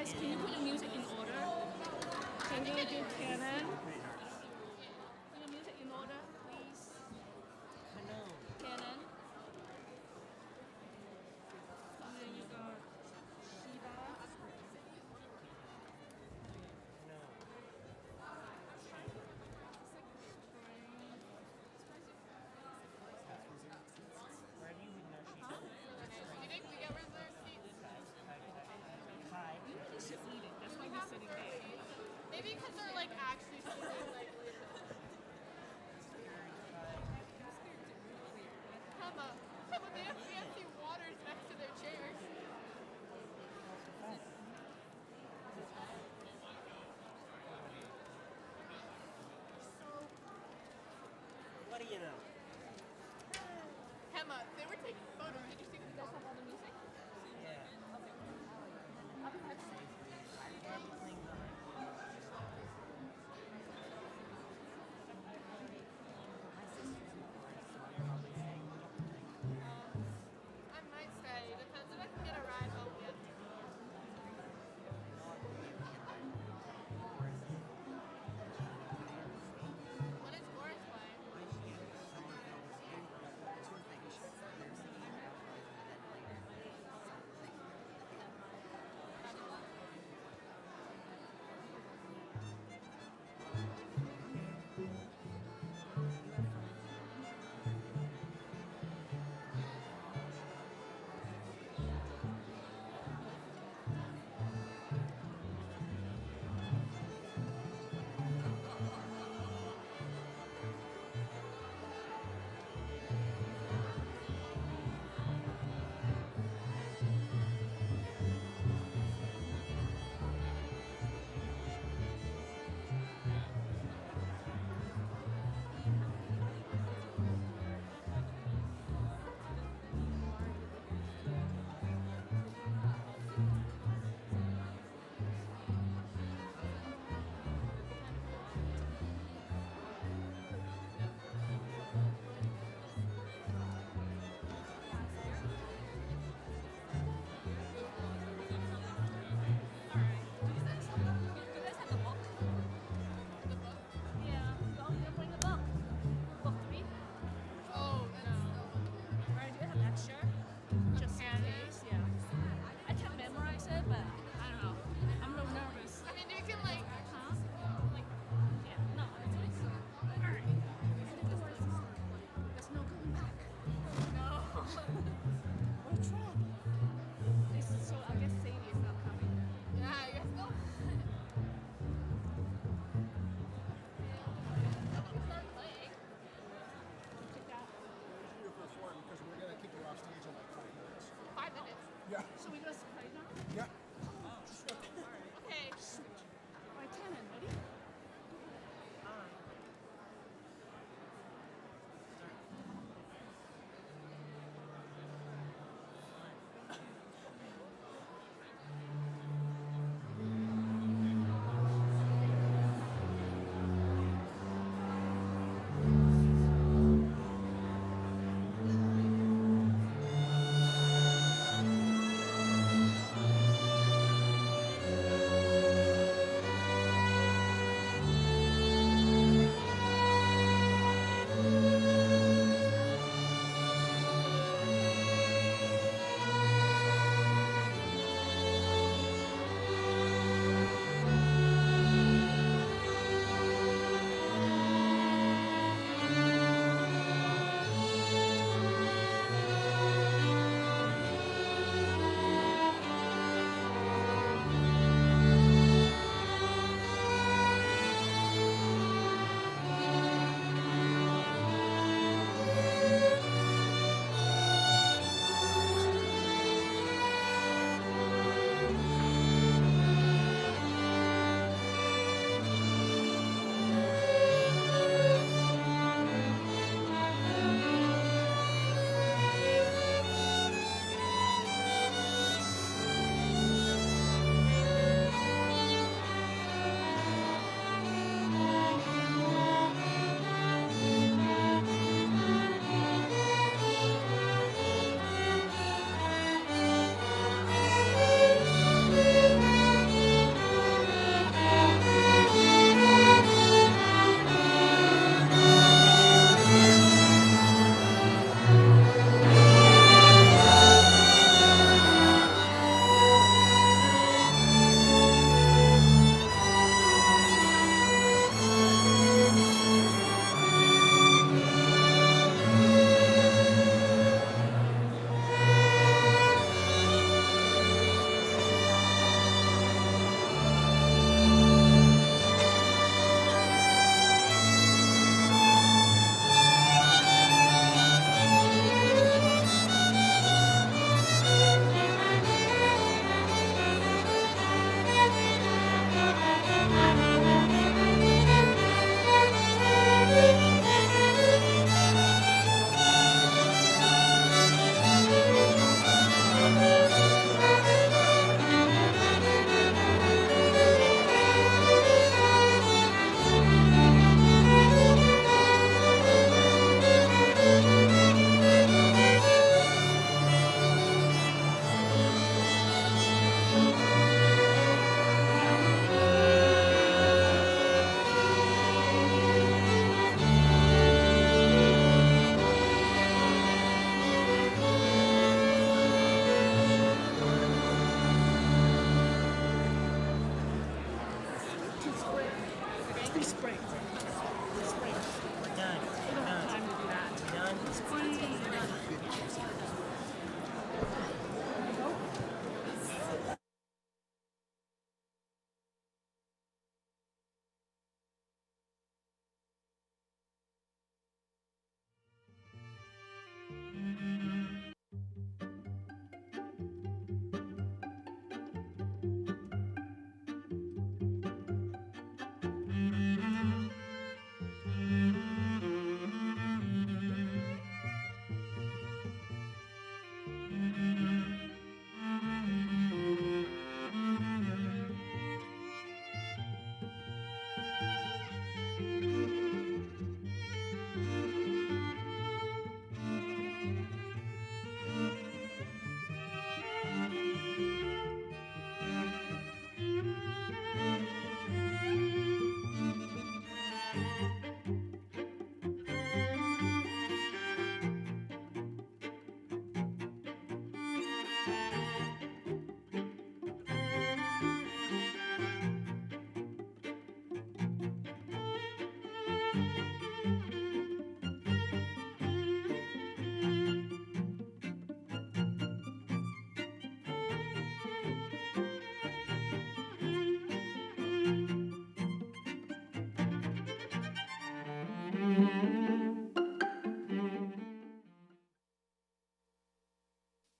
Guys, can you put the music in order? Can you do canon? Put the music in order, please. Canon. And then you got Shiva. You really should eat it. That's why you're sitting there. Maybe because they're like actually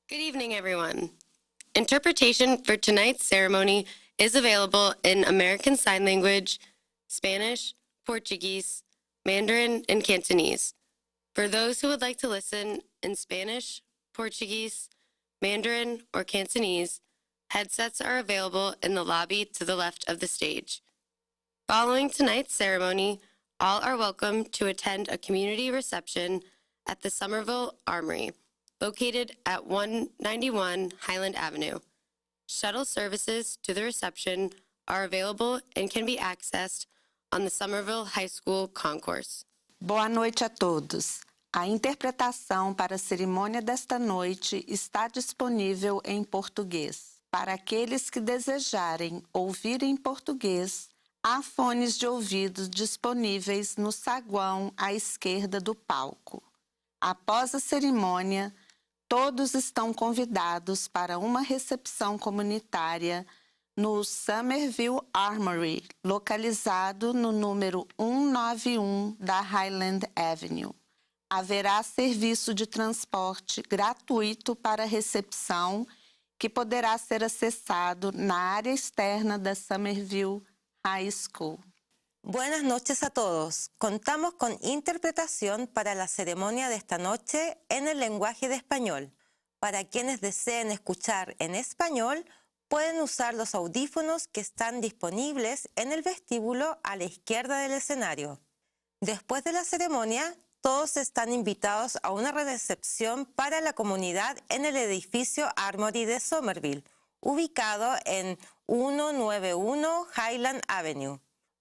Good evening, everyone. Interpretation for tonight's ceremony is available in American Sign Language, Spanish, Portuguese, Mandarin, and Cantonese. For those who would like to listen in Spanish, Portuguese, Mandarin, or Cantonese, headsets are available in the lobby to the left of the stage. Following tonight's ceremony, all are welcome to attend a community reception at the Somerville Armory, located at 191 Highland Avenue. Shuttle services to the reception are available and can be accessed on the Somerville High School concourse. Boa noite a todos. A interpretação para a cerimônia desta noite está disponível em português. Para aqueles que desejarem ouvir em português, há fones de ouvido disponíveis no saguão à esquerda do palco. Após a cerimônia, todos estão convidados para uma recepção comunitária no Somerville Armory, localizado no número 191 da Highland Avenue. Haverá serviço de transporte gratuito para a recepção, que poderá ser acessado na área externa da Somerville High School. Buenas noches a todos. Contamos con interpretación para la ceremonia de esta noche en el lenguaje de español. Para quienes deseen escuchar en español, pueden usar los audífonos que están disponibles en el vestíbulo a la izquierda del escenario. Después de la ceremonia, todos están invitados a una recepción para la comunidad en el edificio Armory de Somerville, ubicado en 191 Highland Avenue.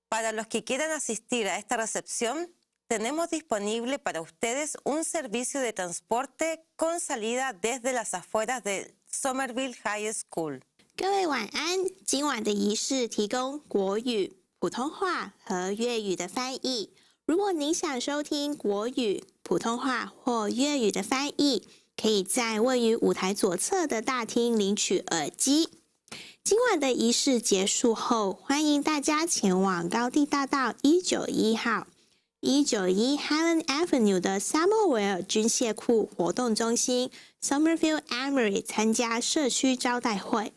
Para los que quieran asistir a esta recepción, tenemos disponible para ustedes un servicio de transporte con salida desde las afueras de Somerville High School. 各位晚安，今晚的仪式提供国语、普通话和粤语的翻译。如果您想收听国语、普通话或粤语的翻译，可以在位于舞台左侧的大厅领取耳机。今晚的仪式结束后，欢迎大家前往高地大道191号、191 Highland Avenue 的 Somerville 军械库活动中心 Somerville Armory 参加社区招待会。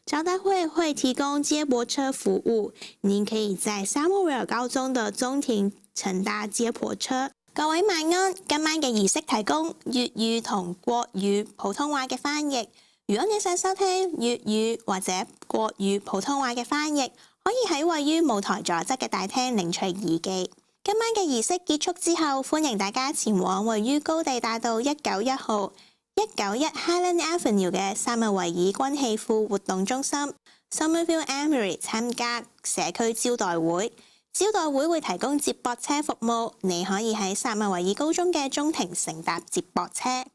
招待会会提供接驳车服務，您可以在 Somerville 高中的中庭乘搭接駁車。各位晚安，今晚嘅儀式提供粵語同國語普通話嘅翻譯。如果你想收聽粵語或者國語普通話嘅翻譯，可以喺位於舞台左側嘅大廳領取耳機。今晚嘅儀式結束之後，歡迎大家前往位於高地大道191號、191 Highland Avenue 嘅薩默維爾軍器庫活動中心 Somerville Armory 參加社區招待會。招待會會提供接駁車服務，你可以喺薩默維爾高中嘅中庭乘搭接駁車。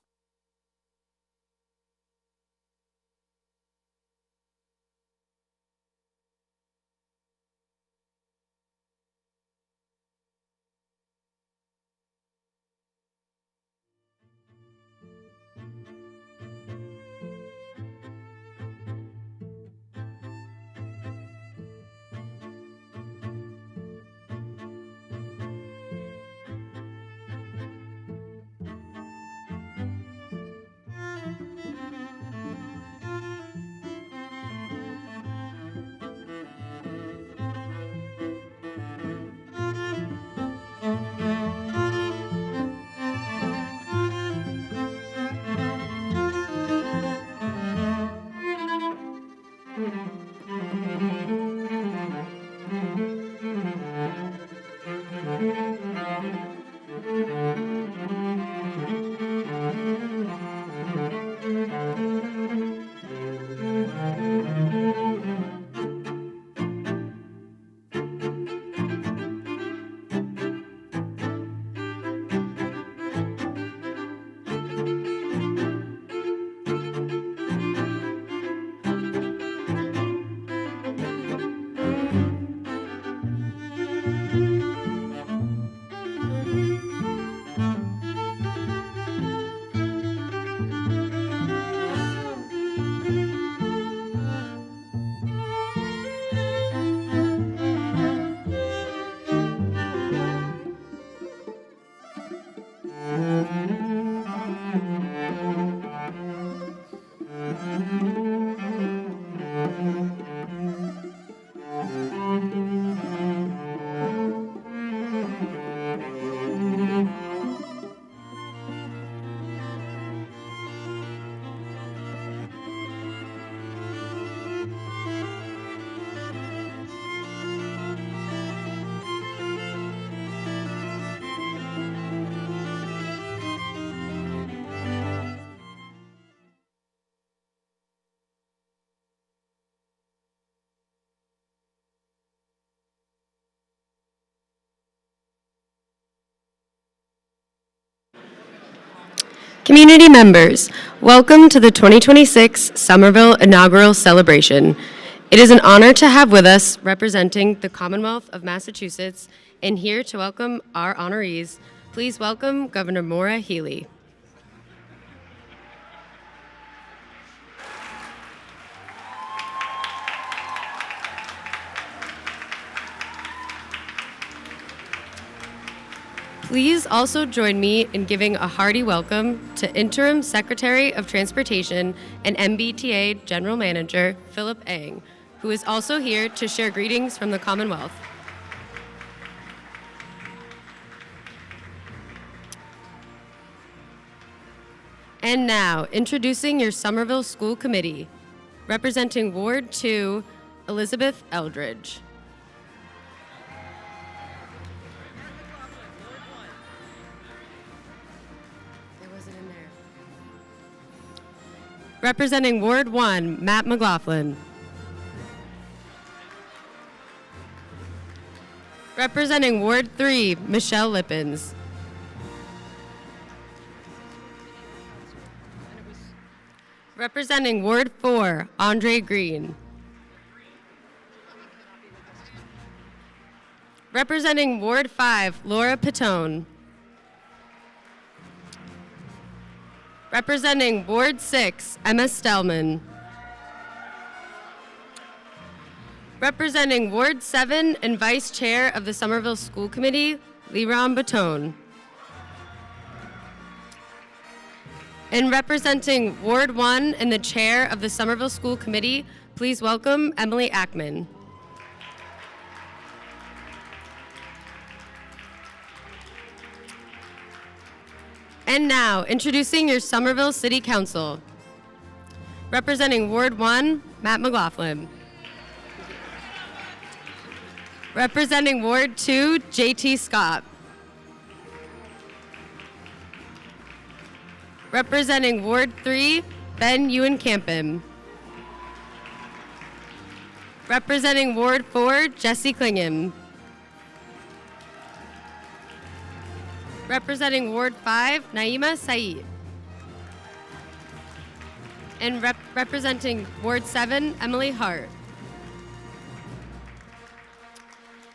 Community members, welcome to the 2026 Somerville Inaugural Celebration. It is an honor to have with us, representing the Commonwealth of Massachusetts, and here to welcome our honorees, please welcome Governor Maura Healey. Please also join me in giving a hearty welcome to Interim Secretary of Transportation and MBTA General Manager Philip Ang, who is also here to share greetings from the Commonwealth. And now, introducing your Somerville School Committee, representing Ward 2, Elizabeth Eldridge. Representing Ward 1, Matt McLaughlin. Representing Ward 3, Michelle Lippens. Representing Ward 4, Andre Green. Representing Ward 5, Laura Pitone. Representing Ward 6, Emma Stellman. Representing Ward 7 and Vice Chair of the Somerville School Committee, Liron Batone. And representing Ward 1 and the Chair of the Somerville School Committee, please welcome Emily Ackman. And now, introducing your Somerville City Council. Representing Ward 1, Matt McLaughlin. Representing Ward 2, JT Scott. Representing Ward 3, Ben Ewan Campen. Representing Ward 4, Jesse Klingham. Representing Ward 5, Naima Saeed. And representing Ward 7, Emily Hart.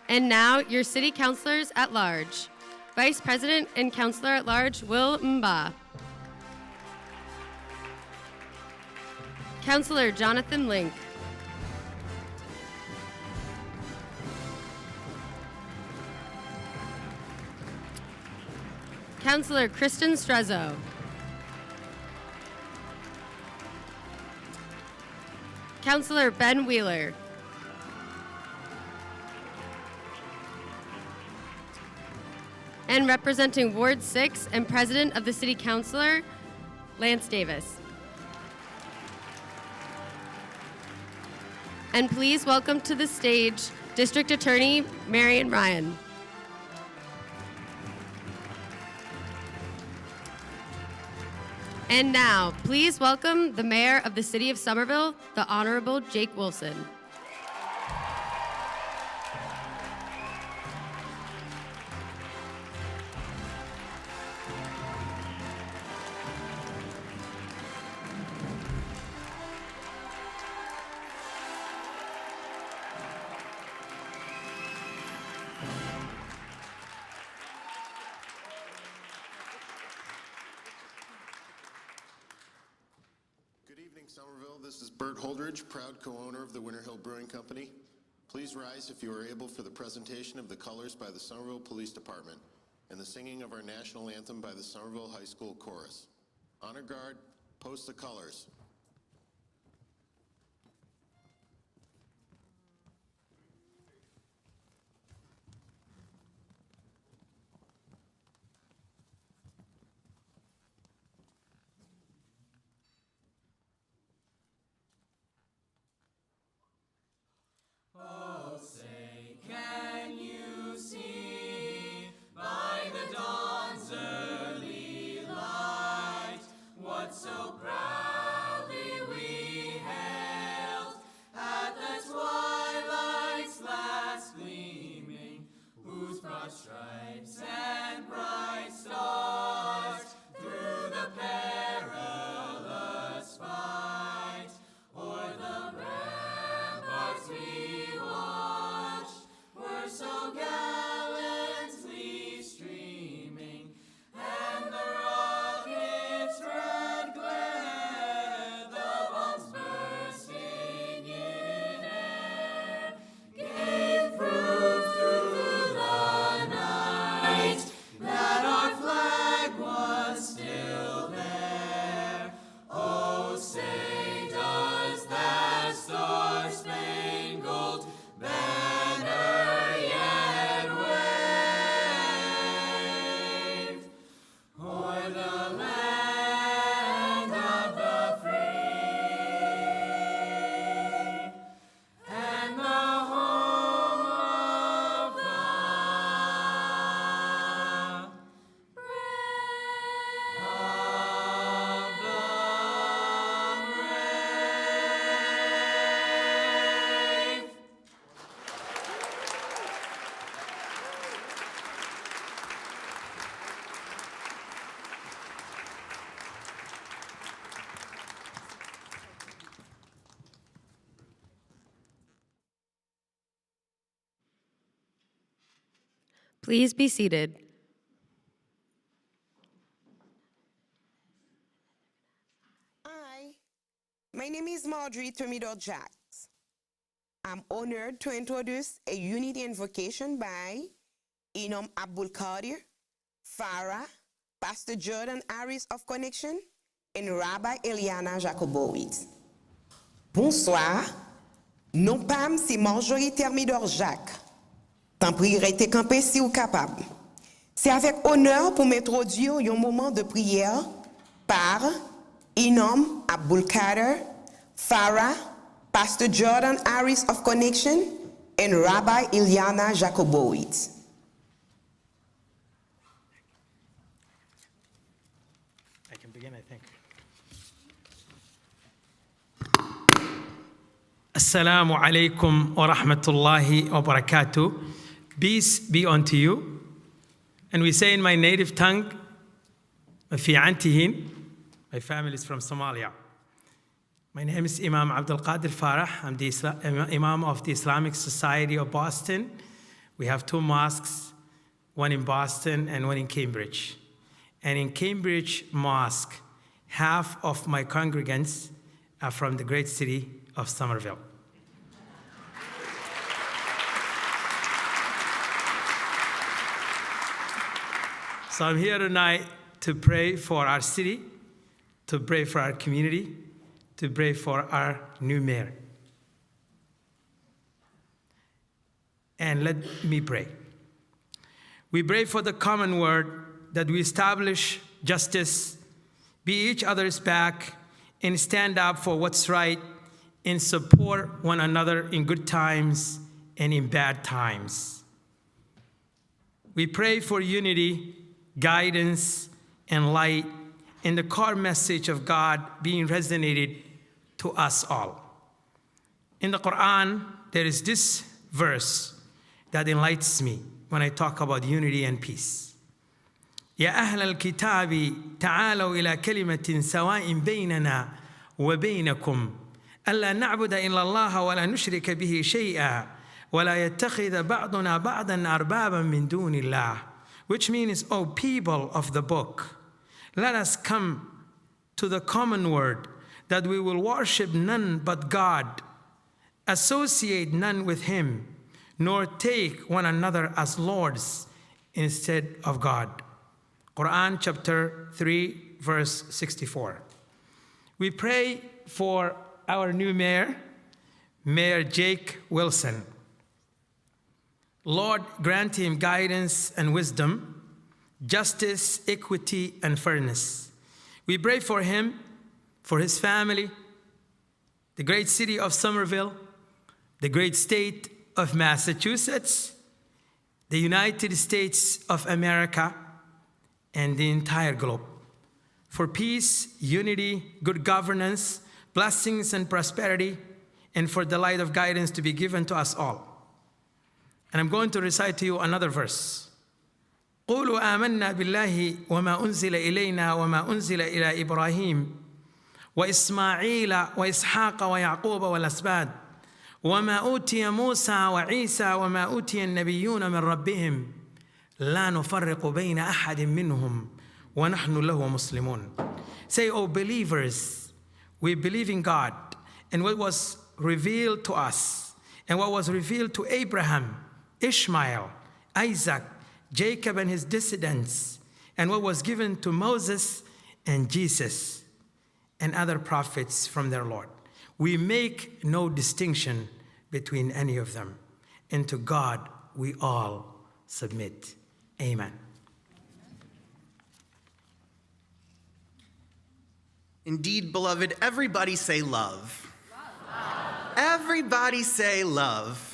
And now, your City Councilors at Large. Vice President and Councilor at Large, Will Mba. Councilor Jonathan Link. Councilor Kristen Strezzo. Councilor Ben Wheeler. And representing Ward 6 and President of the City Councilor, Lance Davis. And please welcome to the stage District Attorney Marion Ryan. And now, please welcome the Mayor of the City of Somerville, the Honorable Jake Wilson. Somerville, this is Bert Holdridge, proud co-owner of the Winter Hill Brewing Company. Please rise if you are able for the presentation of the colors by the Somerville Police Department and the singing of our national anthem by the Somerville High School Chorus. Honor guard, post the colors. Oh, say, can you see by the dawn's early light what so proudly we hailed at the twilight's last gleaming, whose broad stripes and bright stars through the Please be seated. My name is Marjorie Thermidor-Jacks. I'm honored to introduce a Unity Invocation by Imam Abdul Qadir, Farah, Pastor Jordan Harris of Connection, and Rabbi Eliana Jacobowitz. Bonsoir, non pam si Marjorie Thermidor-Jacques. Tant pis, restez campé si vous capable. C'est avec honneur pour m'introduire un moment de prière par Imam Abdul Qadir, Farah, Pastor Jordan Harris of Connection, and Rabbi Eliana Jacobowitz. I can begin, I think. Assalamu alaikum wa rahmatullahi wa barakatuh. Peace be unto you. And we say in my native tongue, fi antihin. My family is from Somalia. My name is Imam Abdul Qadir Farah. I'm the Imam of the Islamic Society of Boston. We have 2 mosques, one in Boston and one in Cambridge. And in Cambridge Mosque, half of my congregants are from the great city of Somerville. So I'm here tonight to pray for our city, to pray for our community, to pray for our new mayor. And let me pray. We pray for the common word that we establish justice, be each other's back, and stand up for what's right, and support one another in good times and in bad times. We pray for unity, guidance, and light, and the core message of God being resonated to us all. In the Quran, there is this verse that enlightens me when I talk about unity and peace. يا أهل الكتاب تعالوا إلى كلمة سواء بيننا وبينكم ألا نعبد إلا الله ولا نشرك به شيئا ولا يتخذ بعضنا بعضا أربابا من دون الله. Which means, O people of the book, let us come to the common word that we will worship none but God, associate none with him, nor take one another as lords instead of God. Quran chapter 3, verse 64. We pray for our new mayor, Mayor Jake Wilson. Lord, grant him guidance and wisdom, justice, equity, and fairness. We pray for him, for his family, the great city of Somerville, the great state of Massachusetts, the United States of America, and the entire globe. For peace, unity, good governance, blessings, and prosperity, and for the light of guidance to be given to us all. And I'm going to recite to you another verse. قولوا آمنا بالله وما أنزل إلينا وما أنزل إلى إبراهيم وإسماعيل وإسحاق ويعقوب والأسباط وما أوتي موسى وعيسى وما أوتي النبيون من ربهم لا نفرق بين أحد منهم ونحن له مسلمون. Say, O believers, we believe in God and what was revealed to us and what was revealed to Abraham, Ishmael, Isaac, Jacob and his descendants, and what was given to Moses and Jesus and other prophets from their Lord. We make no distinction between any of them, and to God we all submit. Amen. Indeed, beloved, everybody say love. Everybody say love.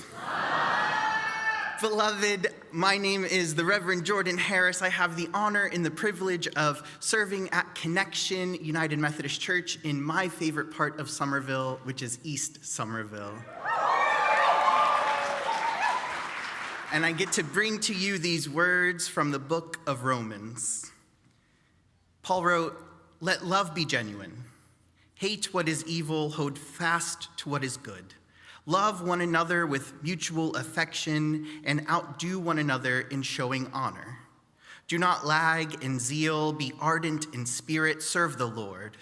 Beloved, my name is the Reverend Jordan Harris. I have the honor and the privilege of serving at Connection United Methodist Church in my favorite part of Somerville, which is East Somerville. And I get to bring to you these words from the book of Romans. Paul wrote, "Let love be genuine. Hate what is evil, hold fast to what is good. Love one another with mutual affection and outdo one another in showing honor. Do not lag in zeal, be ardent in spirit, serve the Lord.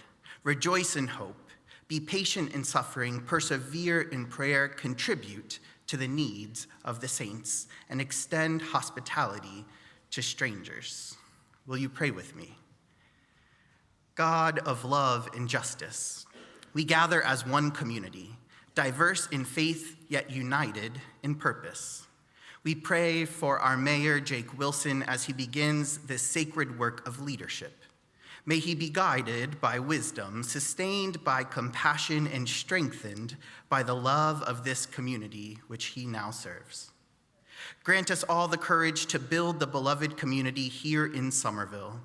Rejoice in hope, be patient in suffering, persevere in prayer, contribute to the needs of the saints, and extend hospitality to strangers. Will you pray with me? God of love and justice, we gather as one community, diverse in faith yet united in purpose. We pray for our mayor, Jake Wilson, as he begins this sacred work of leadership. May he be guided by wisdom, sustained by compassion, and strengthened by the love of this community which he now serves. Grant us all the courage to build the beloved community here in Somerville,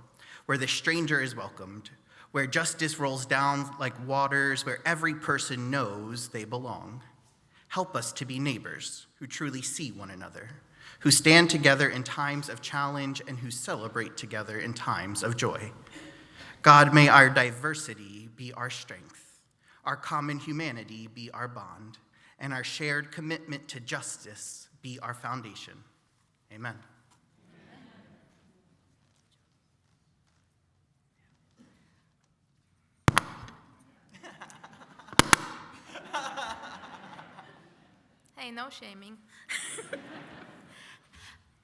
where the stranger is welcomed, where justice rolls down like waters, where every person knows they belong. Help us to be neighbors who truly see one another, who stand together in times of challenge and who celebrate together in times of joy. God, may our diversity be our strength, our common humanity be our bond, and our shared commitment to justice be our foundation. Amen. Hey, no shaming.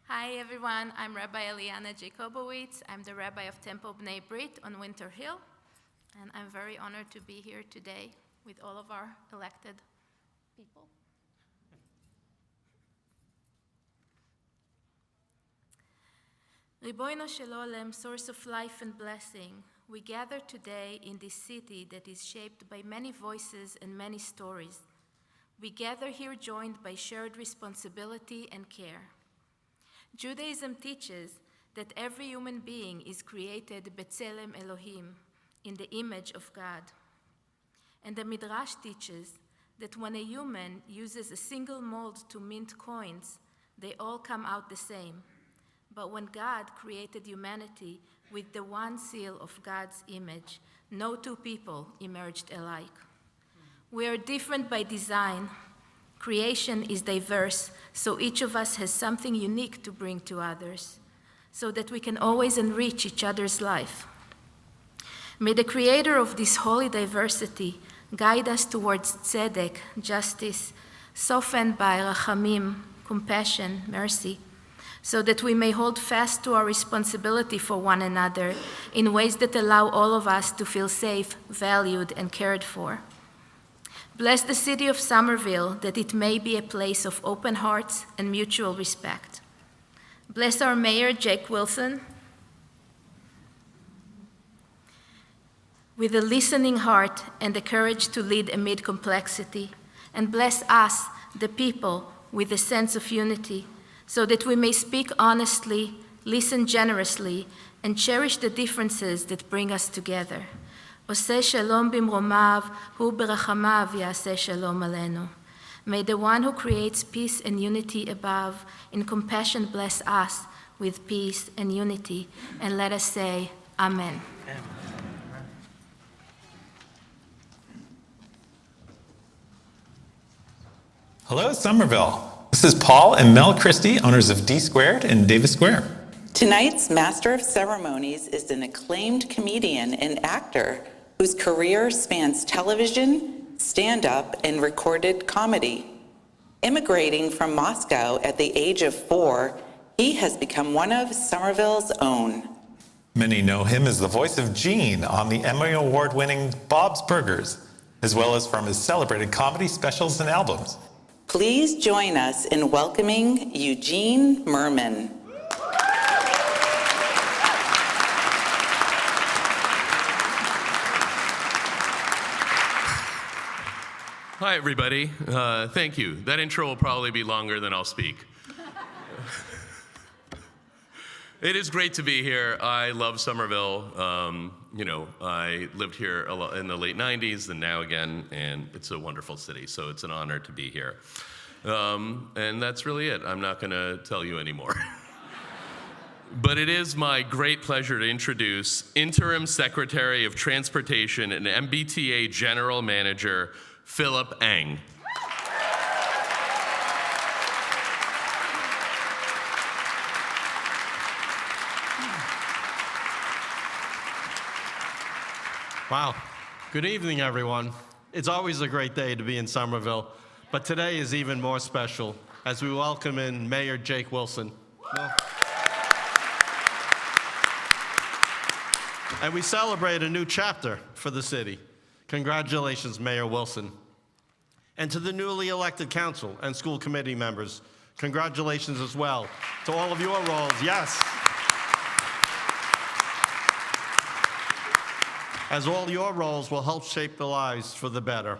Hi, everyone. I'm Rabbi Eliana Jacobowitz. I'm the rabbi of Temple B'nai Brit on Winter Hill, and I'm very honored to be here today with all of our elected people. Ribono Shel Olam, source of life and blessing, we gather today in this city that is shaped by many voices and many stories. We gather here joined by shared responsibility and care. Judaism teaches that every human being is created B'Tselem Elohim, in the image of God. And the Midrash teaches that when a human uses a single mold to mint coins, they all come out the same. But when God created humanity with the one seal of God's image, no two people emerged alike. We are different by design. Creation is diverse, so each of us has something unique to bring to others, so that we can always enrich each other's life. May the creator of this holy diversity guide us towards tzedek, justice, softened by rachamim, compassion, mercy, so that we may hold fast to our responsibility for one another in ways that allow all of us to feel safe, valued, and cared for. Bless the city of Somerville, that it may be a place of open hearts and mutual respect. Bless our mayor, Jake Wilson, with a listening heart and the courage to lead amid complexity. And bless us, the people, with a sense of unity, so that we may speak honestly, listen generously, and cherish the differences that bring us together. עושה שלום במרומיו, הוא ברחמיו יעשה שלום עלינו. May the one who creates peace and unity above, in compassion bless us with peace and unity, and let us say, Amen. Hello, Somerville. This is Paul and Mel Christie, owners of D Squared and Davis Square. Tonight's Master of Ceremonies is an acclaimed comedian and actor whose career spans television, stand-up, and recorded comedy. Immigrating from Moscow at the age of 4, he has become one of Somerville's own. Many know him as the voice of Gene on the Emmy Award-winning Bob's Burgers, as well as from his celebrated comedy specials and albums. Please join us in welcoming Eugene Mirman. Hi, everybody. Thank you. That intro will probably be longer than I'll speak. It is great to be here. I love Somerville. I lived here a lot in the late 90s and now again, and it's a wonderful city, so it's an honor to be here. And that's really it. I'm not going to tell you anymore. But it is my great pleasure to introduce Interim Secretary of Transportation and MBTA General Manager, Philip Eng. Wow. Good evening, everyone. It's always a great day to be in Somerville, but today is even more special as we welcome in Mayor Jake Wilson. And we celebrate a new chapter for the city. Congratulations, Mayor Wilson. And to the newly elected council and school committee members, congratulations as well to all of your roles. Yes. As all your roles will help shape the lives for the better.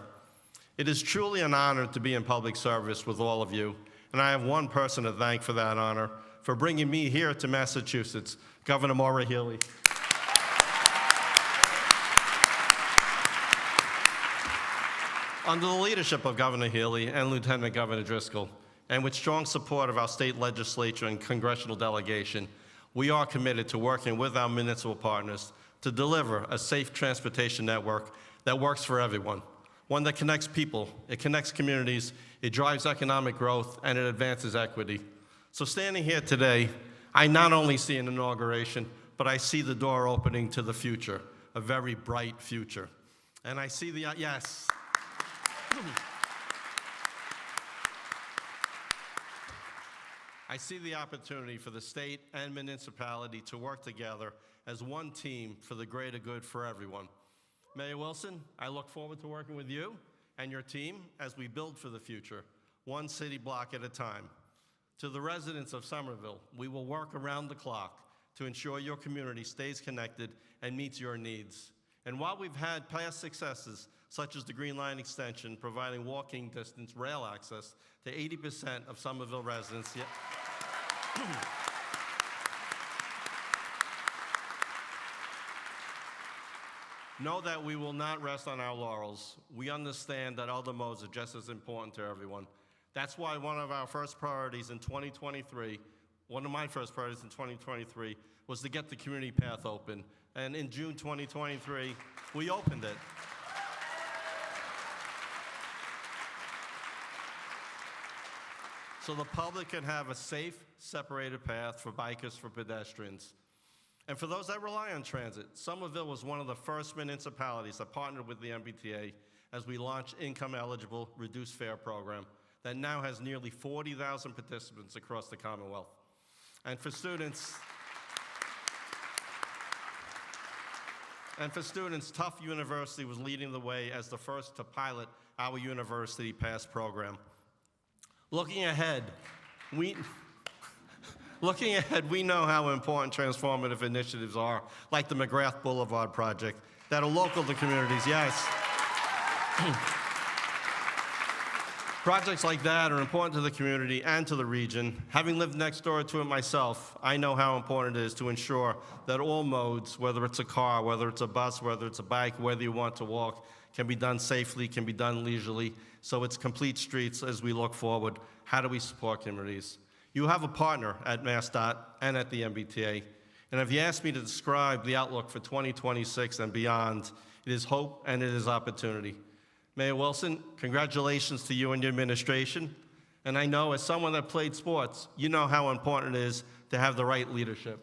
It is truly an honor to be in public service with all of you, and I have one person to thank for that honor, for bringing me here to Massachusetts, Governor Maura Healey. Under the leadership of Governor Healey and Lieutenant Governor Driscoll, and with strong support of our state legislature and congressional delegation, we are committed to working with our municipal partners to deliver a safe transportation network that works for everyone, one that connects people, it connects communities, it drives economic growth, and it advances equity. So standing here today, I not only see an inauguration, but I see the door opening to the future, a very bright future. And I see the, yes. I see the opportunity for the state and municipality to work together as one team for the greater good for everyone. Mayor Wilson, I look forward to working with you and your team as we build for the future, one city block at a time. To the residents of Somerville, we will work around the clock to ensure your community stays connected and meets your needs. And while we've had past successes, such as the Green Line extension, providing walking distance rail access to 80% of Somerville residents. Know that we will not rest on our laurels. We understand that other modes are just as important to everyone. That's why one of our first priorities in 2023, one of my first priorities in 2023, was to get the community path open. And in June 2023, we opened it. So the public can have a safe, separated path for bikers, for pedestrians. And for those that rely on transit, Somerville was one of the first municipalities that partnered with the MBTA as we launched income-eligible reduced fare program that now has nearly 40,000 participants across the Commonwealth. And for students, Tufts University was leading the way as the first to pilot our University Pass program. Looking ahead, we know how important transformative initiatives are, like the McGrath Boulevard project, that are local to communities, yes. Projects like that are important to the community and to the region. Having lived next door to it myself, I know how important it is to ensure that all modes, whether it's a car, whether it's a bus, whether it's a bike, whether you want to walk, can be done safely, can be done leisurely, so it's complete streets as we look forward. How do we support communities? You have a partner at MassDOT and at the MBTA, and if you ask me to describe the outlook for 2026 and beyond, it is hope and it is opportunity. Mayor Wilson, congratulations to you and your administration, and I know as someone that played sports, you know how important it is to have the right leadership.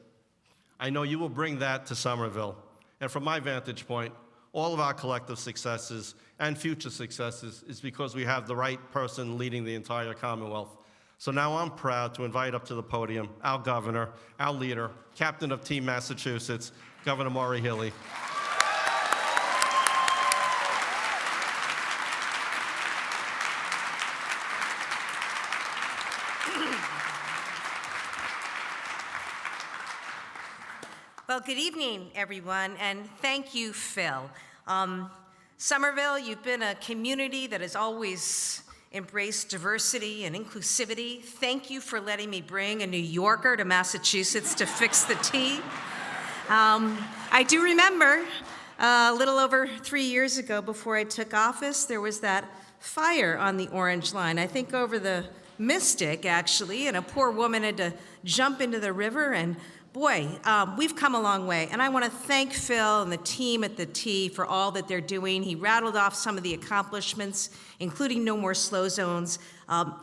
I know you will bring that to Somerville, and from my vantage point, all of our collective successes and future successes is because we have the right person leading the entire Commonwealth. So now I'm proud to invite up to the podium our governor, our leader, captain of Team Massachusetts, Governor Maura Healey. Well, good evening, everyone, and thank you, Phil. Somerville, you've been a community that has always embraced diversity and inclusivity. Thank you for letting me bring a New Yorker to Massachusetts to fix the T. I do remember a little over 3 years ago, before I took office, there was that fire on the Orange Line, I think over the Mystic, actually, and a poor woman had to jump into the river, and boy, we've come a long way. And I want to thank Phil and the team at the T for all that they're doing. He rattled off some of the accomplishments, including no more slow zones.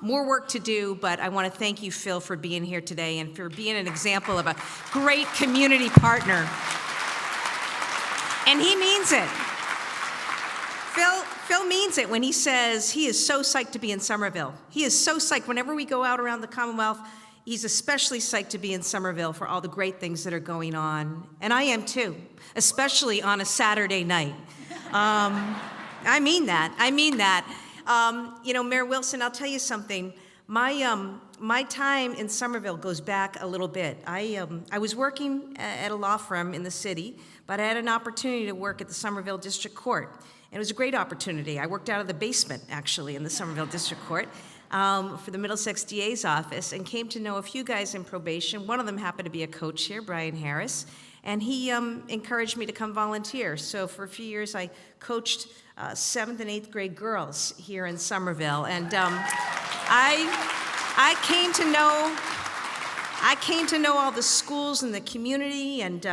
More work to do, but I want to thank you, Phil, for being here today and for being an example of a great community partner. And he means it. Phil means it when he says he is so psyched to be in Somerville. He is so psyched. Whenever we go out around the Commonwealth, he's especially psyched to be in Somerville for all the great things that are going on. And I am too, especially on a Saturday night. I mean that. Mayor Wilson, I'll tell you something. My time in Somerville goes back a little bit. I was working at a law firm in the city, but I had an opportunity to work at the Somerville District Court. And it was a great opportunity. I worked out of the basement, actually, in the Somerville District Court for the Middlesex DA's office, and came to know a few guys in probation. One of them happened to be a coach here, Brian Harris, and he encouraged me to come volunteer. So for a few years, I coached 7th and 8th grade girls here in Somerville, and I came to know all the schools in the community, and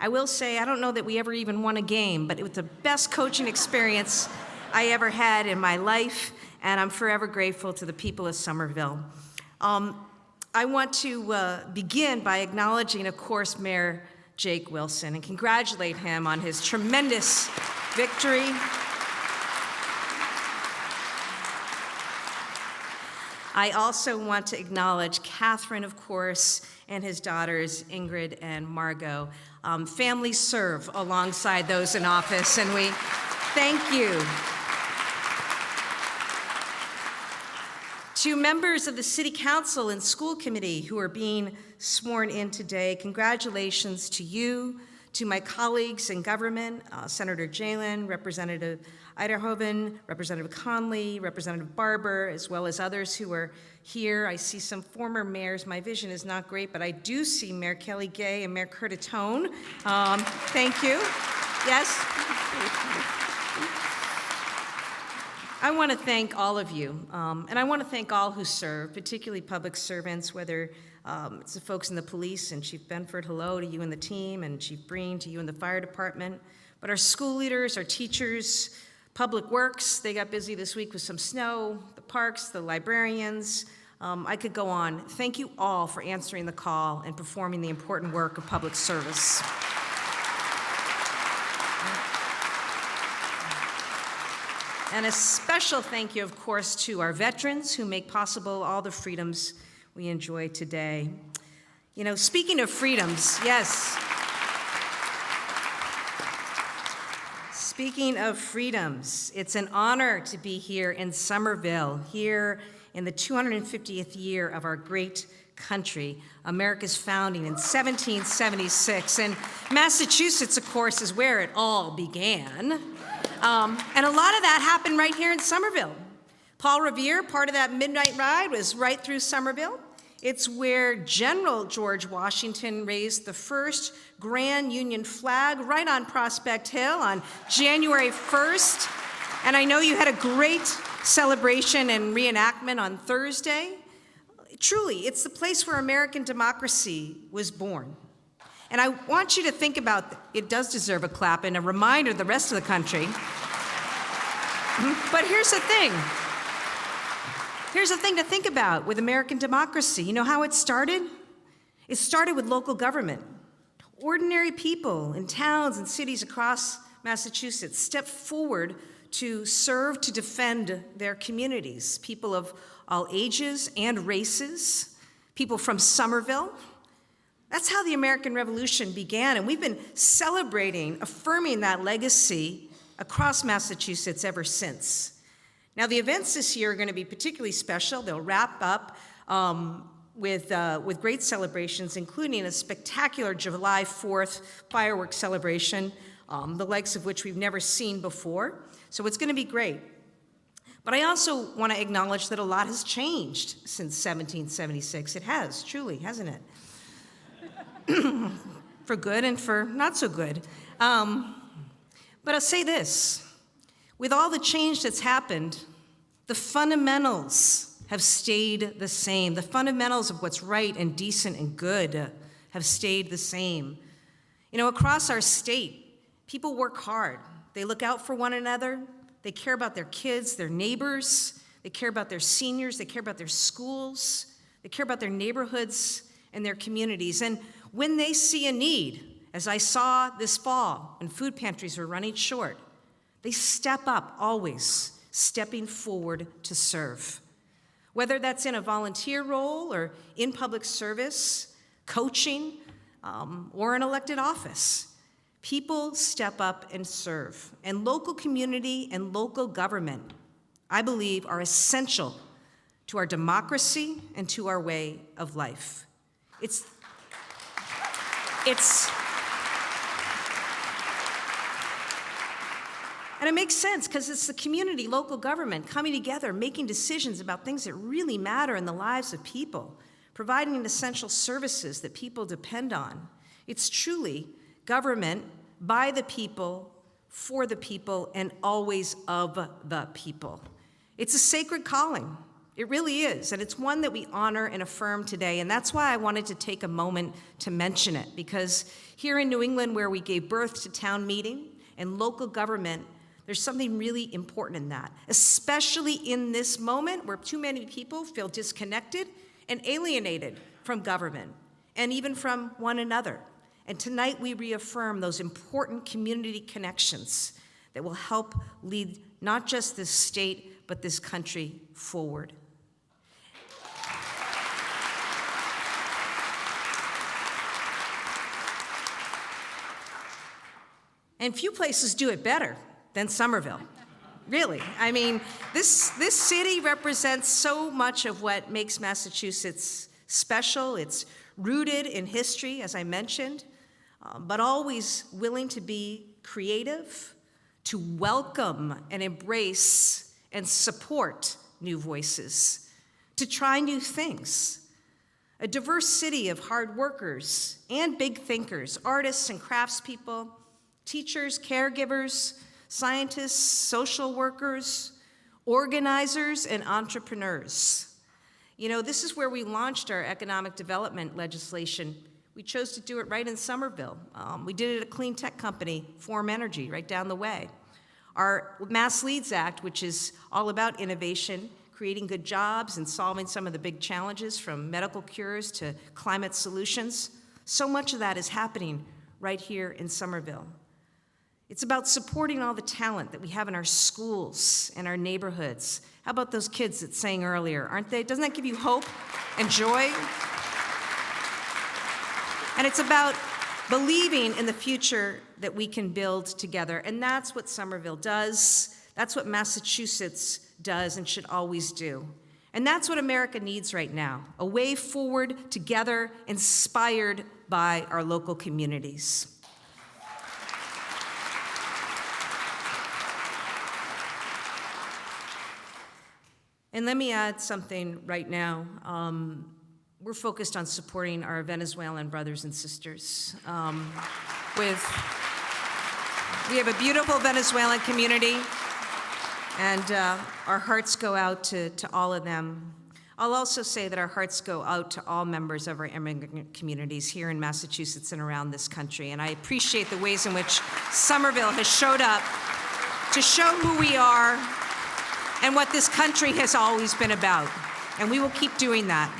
I will say, I don't know that we ever even won a game, but it was the best coaching experience I ever had in my life, and I'm forever grateful to the people of Somerville. I want to begin by acknowledging, of course, Mayor Jake Wilson and congratulate him on his tremendous victory. I also want to acknowledge Catherine, of course, and his daughters, Ingrid and Margot. Families serve alongside those in office, and we thank you. To members of the City Council and School Committee who are being sworn in today, congratulations to you, to my colleagues in government, Senator Jalen, Representative Eiderhoven, Representative Conley, Representative Barber, as well as others who are here. I see some former mayors. My vision is not great, but I do see Mayor Kelly Gay and Mayor Curtatone. Thank you. Yes? I want to thank all of you, and I want to thank all who serve, particularly public servants, whether it's the folks in the police, and Chief Benford, hello to you and the team, and Chief Breen, to you and the fire department, but our school leaders, our teachers, Public Works, they got busy this week with some snow, the parks, the librarians. I could go on. Thank you all for answering the call and performing the important work of public service. And a special thank you, of course, to our veterans who make possible all the freedoms we enjoy today. You know, speaking of freedoms, yes. Speaking of freedoms, it's an honor to be here in Somerville, here in the 250th year of our great country, America's founding in 1776. And Massachusetts, of course, is where it all began. And a lot of that happened right here in Somerville. Paul Revere, part of that midnight ride, was right through Somerville. It's where General George Washington raised the first Grand Union flag right on Prospect Hill on January 1st. And I know you had a great celebration and reenactment on Thursday. Truly, it's the place where American democracy was born. And I want you to think about, it does deserve a clap and a reminder to the rest of the country. But here's the thing. Here's the thing to think about with American democracy. You know how it started? It started with local government. Ordinary people in towns and cities across Massachusetts stepped forward to serve to defend their communities. People of all ages and races, people from Somerville. That's how the American Revolution began, and we've been celebrating, affirming that legacy across Massachusetts ever since. Now, the events this year are going to be particularly special. They'll wrap up with great celebrations, including a spectacular July 4th fireworks celebration, the likes of which we've never seen before. So it's going to be great. But I also want to acknowledge that a lot has changed since 1776. It has, truly, hasn't it? For good and for not so good. But I'll say this. With all the change that's happened, the fundamentals have stayed the same. The fundamentals of what's right and decent and good have stayed the same. You know, across our state, people work hard. They look out for one another. They care about their kids, their neighbors. They care about their seniors. They care about their schools. They care about their neighborhoods and their communities. And when they see a need, as I saw this fall when food pantries were running short, They step up always, stepping forward to serve. Whether that's in a volunteer role or in public service, coaching, or an elected office, people step up and serve. And local community and local government, I believe, are essential to our democracy and to our way of life. And it makes sense because it's the community, local government coming together, making decisions about things that really matter in the lives of people, providing essential services that people depend on. It's truly government by the people, for the people, and always of the people. It's a sacred calling. It really is, and it's one that we honor and affirm today, and that's why I wanted to take a moment to mention it, because here in New England, where we gave birth to town meeting and local government, there's something really important in that, especially in this moment where too many people feel disconnected and alienated from government and even from one another. And tonight we reaffirm those important community connections that will help lead not just this state, but this country forward. And few places do it better than Somerville. Really. I mean, this city represents so much of what makes Massachusetts special. It's rooted in history, as I mentioned, but always willing to be creative, to welcome and embrace and support new voices, to try new things. A diverse city of hard workers and big thinkers, artists and craftspeople, teachers, caregivers, scientists, social workers, organizers, and entrepreneurs. You know, this is where we launched our economic development legislation. We chose to do it right in Somerville. We did it at a clean tech company, Form Energy, right down the way. Our Mass Leads Act, which is all about innovation, creating good jobs and solving some of the big challenges from medical cures to climate solutions. So much of that is happening right here in Somerville. It's about supporting all the talent that we have in our schools and our neighborhoods. How about those kids that sang earlier? Aren't they? Doesn't that give you hope and joy? And it's about believing in the future that we can build together. And that's what Somerville does. That's what Massachusetts does and should always do. And that's what America needs right now, a way forward together, inspired by our local communities. And let me add something right now. We're focused on supporting our Venezuelan brothers and sisters. We have a beautiful Venezuelan community, and our hearts go out to all of them. I'll also say that our hearts go out to all members of our immigrant communities here in Massachusetts and around this country, and I appreciate the ways in which Somerville has showed up to show who we are and what this country has always been about. And we will keep doing that.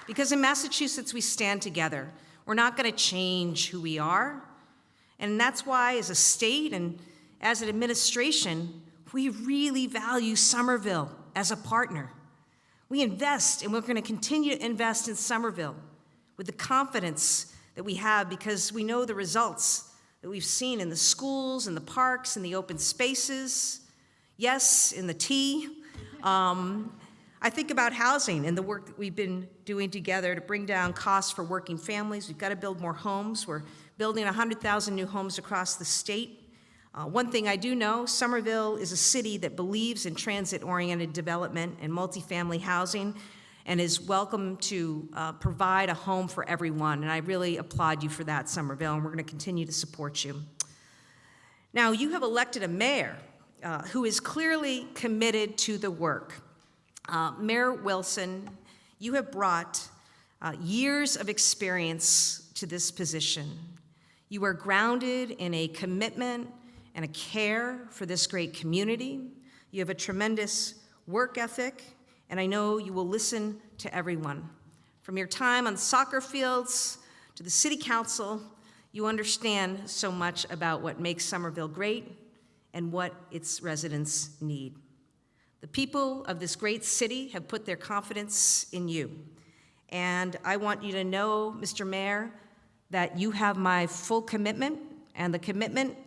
Because in Massachusetts, we stand together. We're not going to change who we are. And that's why, as a state and as an administration, we really value Somerville as a partner. We invest, and we're going to continue to invest in Somerville with the confidence that we have, because we know the results that we've seen in the schools, in the parks, in the open spaces, yes, in the tea. I think about housing and the work that we've been doing together to bring down costs for working families. We've got to build more homes. We're building 100,000 new homes across the state. One thing I do know, Somerville is a city that believes in transit-oriented development and multifamily housing and is welcome to provide a home for everyone. And I really applaud you for that, Somerville, and we're going to continue to support you. Now, you have elected a mayor who is clearly committed to the work. Mayor Wilson, you have brought years of experience to this position. You are grounded in a commitment and a care for this great community. You have a tremendous work ethic, and I know you will listen to everyone. From your time on soccer fields to the city council, you understand so much about what makes Somerville great and what its residents need. The people of this great city have put their confidence in you. And I want you to know, Mr. Mayor, that you have my full commitment and the commitment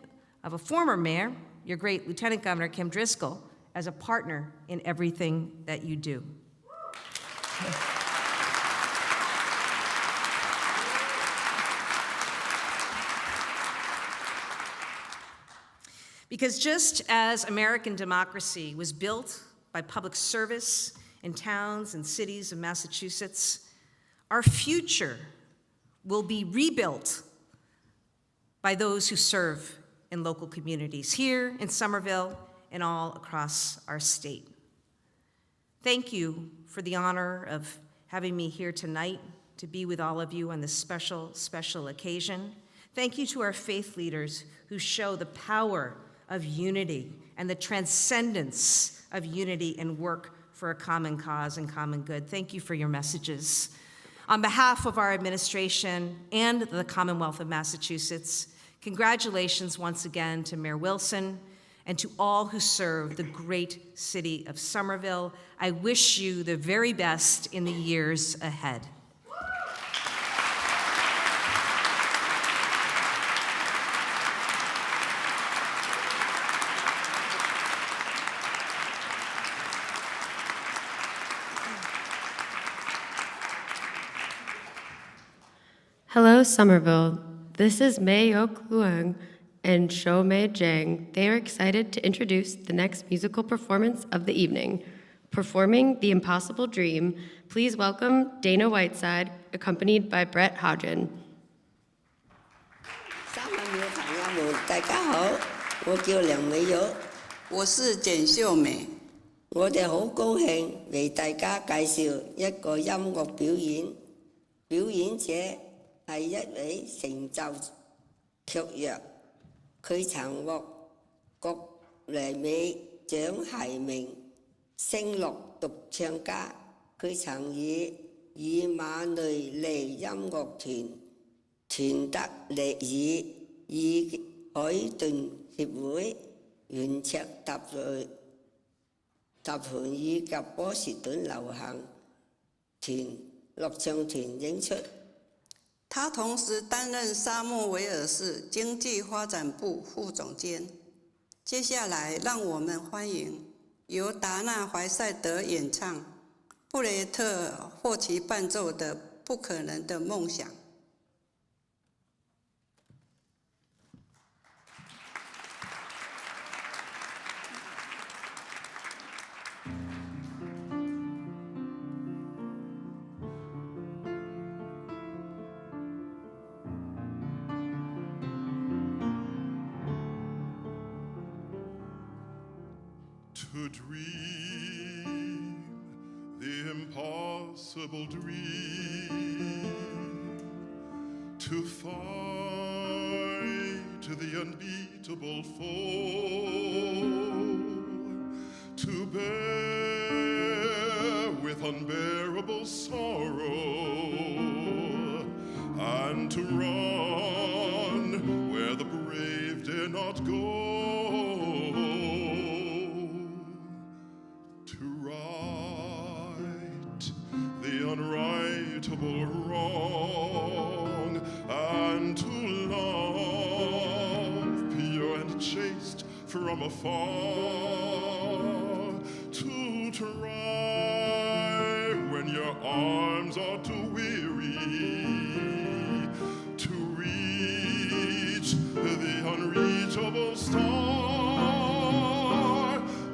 of a former mayor, your great Lieutenant Governor Kim Driscoll, as a partner in everything that you do. Because just as American democracy was built by public service in towns and cities of Massachusetts, our future will be rebuilt by those who serve in local communities here in Somerville and all across our state. Thank you for the honor of having me here tonight to be with all of you on this special, special occasion. Thank you to our faith leaders who show the power of unity and the transcendence of unity and work for a common cause and common good. Thank you for your messages. On behalf of our administration and the Commonwealth of Massachusetts, congratulations once again to Mayor Wilson and to all who serve the great city of Somerville. I wish you the very best in the years ahead. Hello, Somerville. This is Mei Yok Luang and Shou Mei Zhang. They are excited to introduce the next musical performance of the evening. Performing The Impossible Dream, please welcome Dana Whiteside, accompanied by Brett Hodgen. 三万名朋友們，大家好，我叫梁美玉，我是簡秀美。我哋好高興為大家介紹一個音樂表演，表演者係一位成就卓越，佢曾獲格萊美獎提名聲樂獨唱家，佢曾與馬內利音樂團、團德利爾海頓協會、圓桌集團以及波士頓流行團樂唱團演出。他同時擔任沙漠威爾士經濟發展部副總監。接下來，讓我們歡迎由達納·懷塞德演唱、布雷特·霍奇伴奏的《不可能的夢想》。To dream the impossible dream, to fight the unbeatable foe, to bear with unbearable sorrow, and to run where the brave dare not go. Unrightable wrong, and to love pure and chaste from afar, to try when your arms are too weary, to reach the unreachable star.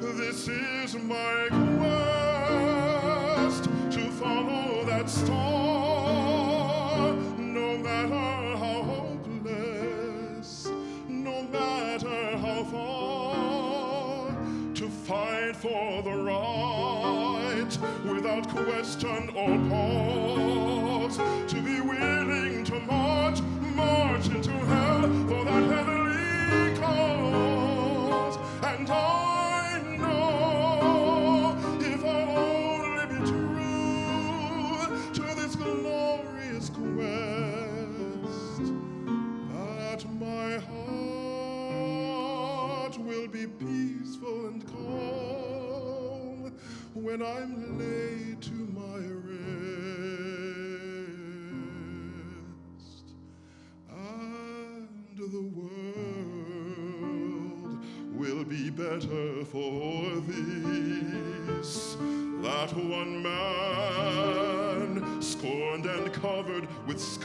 This is my quest, to follow that star, no matter how hopeless, no matter how far, to fight for the right without question or pause, to be willing to march into hell for that heavenly cause. And I know if I'll only be true to this glorious quest, that my heart will be peaceful and calm when I'm laid to my rest. And the world will be better for this, that one man, scorned and covered with scars,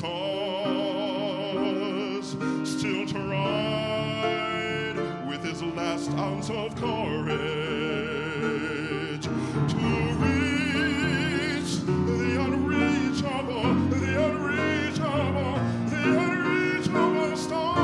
still tried with his last ounce of courage to reach the unreachable, the unreachable, the unreachable star.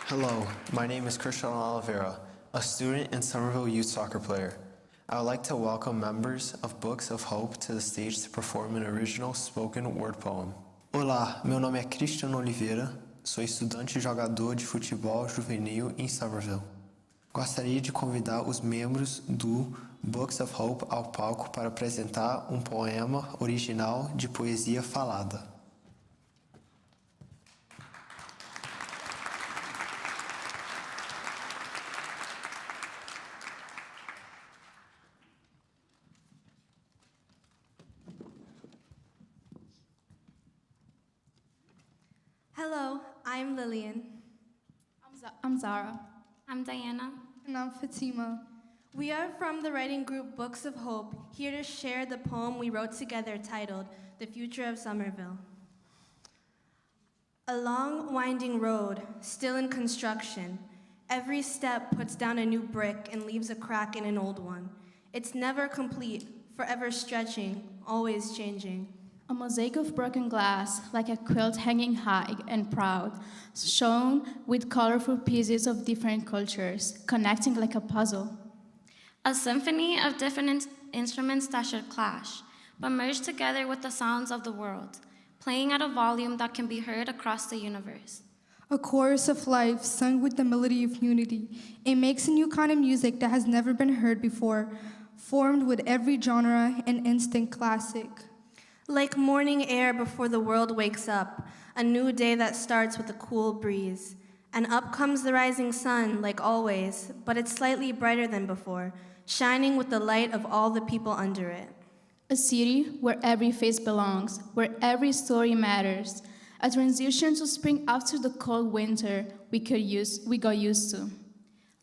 Hello, my name is Christian Oliveira, a student and Somerville youth soccer player. I would like to welcome members of Books of Hope to the stage to perform an original spoken word poem. Olá, meu nome é Christian Oliveira, sou estudante e jogador de futebol juvenil em Somerville. Gostaria de convidar os membros do Books of Hope ao palco para apresentar um poema original de poesia falada. Hello, I'm Lillian. I'm Zara. I'm Diana. And I'm Fatima. We are from the writing group Books of Hope, here to share the poem we wrote together titled The Future of Somerville. A long, winding road, still in construction. Every step puts down a new brick and leaves a crack in an old one. It's never complete, forever stretching, always changing. A mosaic of broken glass, like a quilt hanging high and proud, shown with colorful pieces of different cultures, connecting like a puzzle. A symphony of different instruments that should clash, but merge together with the sounds of the world, playing at a volume that can be heard across the universe. A chorus of life sung with the melody of unity. It makes a new kind of music that has never been heard before, formed with every genre and instant classic. Like morning air before the world wakes up, a new day that starts with a cool breeze. And up comes the rising sun, like always, but it's slightly brighter than before, shining with the light of all the people under it. A city where every face belongs, where every story matters. A transition to spring after the cold winter we got used to.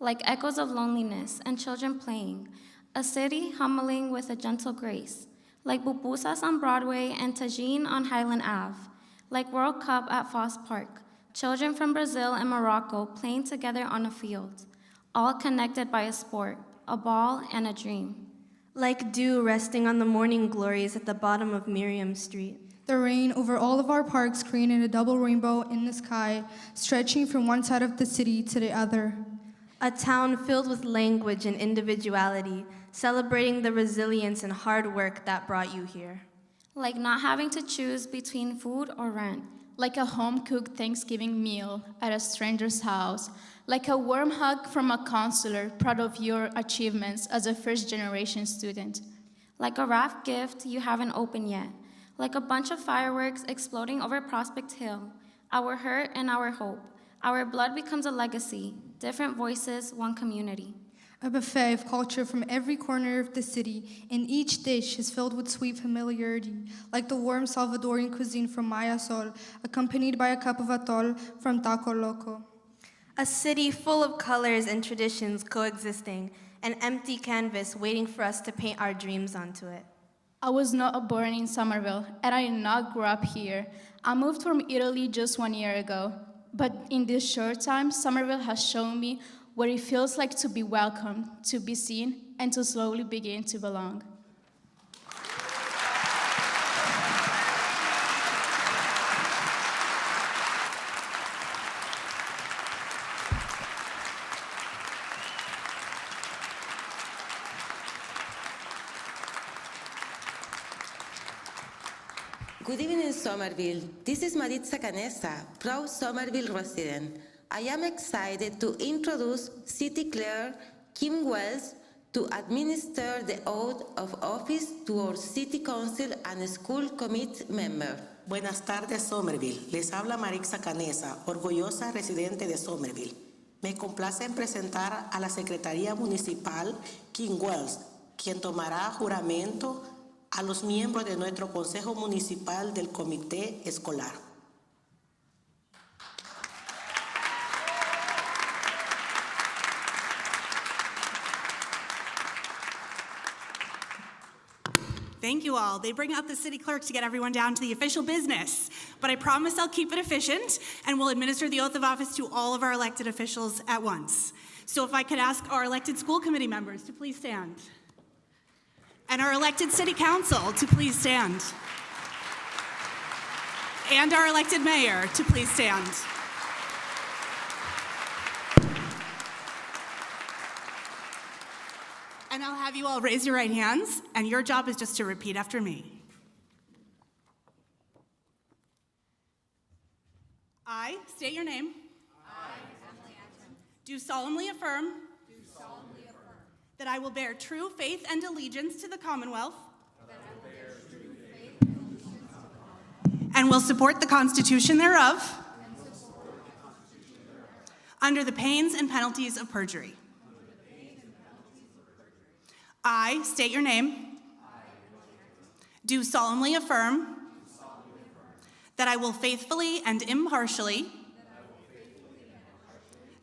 Like echoes of loneliness and children playing, a city humbling with a gentle grace. Like pupusas on Broadway and tagine on Highland Ave, like World Cup at Foss Park, children from Brazil and Morocco playing together on a field, all connected by a sport, a ball, and a dream. Like dew resting on the morning glories at the bottom of Miriam Street. The rain over all of our parks created a double rainbow in the sky, stretching from one side of the city to the other. A town filled with language and individuality, celebrating the resilience and hard work that brought you here. Like not having to choose between food or rent. Like a home-cooked Thanksgiving meal at a stranger's house. Like a warm hug from a counselor proud of your achievements as a first-generation student. Like a wrapped gift you haven't opened yet. Like a bunch of fireworks exploding over Prospect Hill. our hurt and our hope. Our blood becomes a legacy, different voices, one community. A buffet of culture from every corner of the city, and each dish is filled with sweet familiarity, like the warm Salvadorian cuisine from Maya Sol, accompanied by a cup of atol from Taco Loco. A city full of colors and traditions coexisting, an empty canvas waiting for us to paint our dreams onto it. I was not born in Somerville, and I did not grow up here. I moved from Italy just 1 year ago. But in this short time, Somerville has shown me what it feels like to be welcomed, to be seen, and to slowly begin to belong. Good evening, Somerville. This is Maritza Canessa, proud Somerville resident. I am excited to introduce City Clerk Kim Wells to administer the oath of office to our City Council and School Committee member. Buenas tardes, Somerville. Les habla Maritza Canessa, orgullosa residente de Somerville. Me complace en presentar a la Secretaría Municipal Kim Wells, quien tomará juramento a los miembros de nuestro Consejo Municipal del Comité Escolar. Thank you all. They bring out the city clerk to get everyone down to the official business. But I promise I'll keep it efficient and we'll administer the oath of office to all of our elected officials at once. So if I could ask our elected school committee members to please stand. And our elected city council to please stand. And our elected mayor to please stand. And I'll have you all raise your right hands, and your job is just to repeat after me. I state your name. Do solemnly affirm that I will bear true faith and allegiance to the Commonwealth and will support the Constitution thereof under the pains and penalties of perjury. I state your name. Do solemnly affirm that I will faithfully and impartially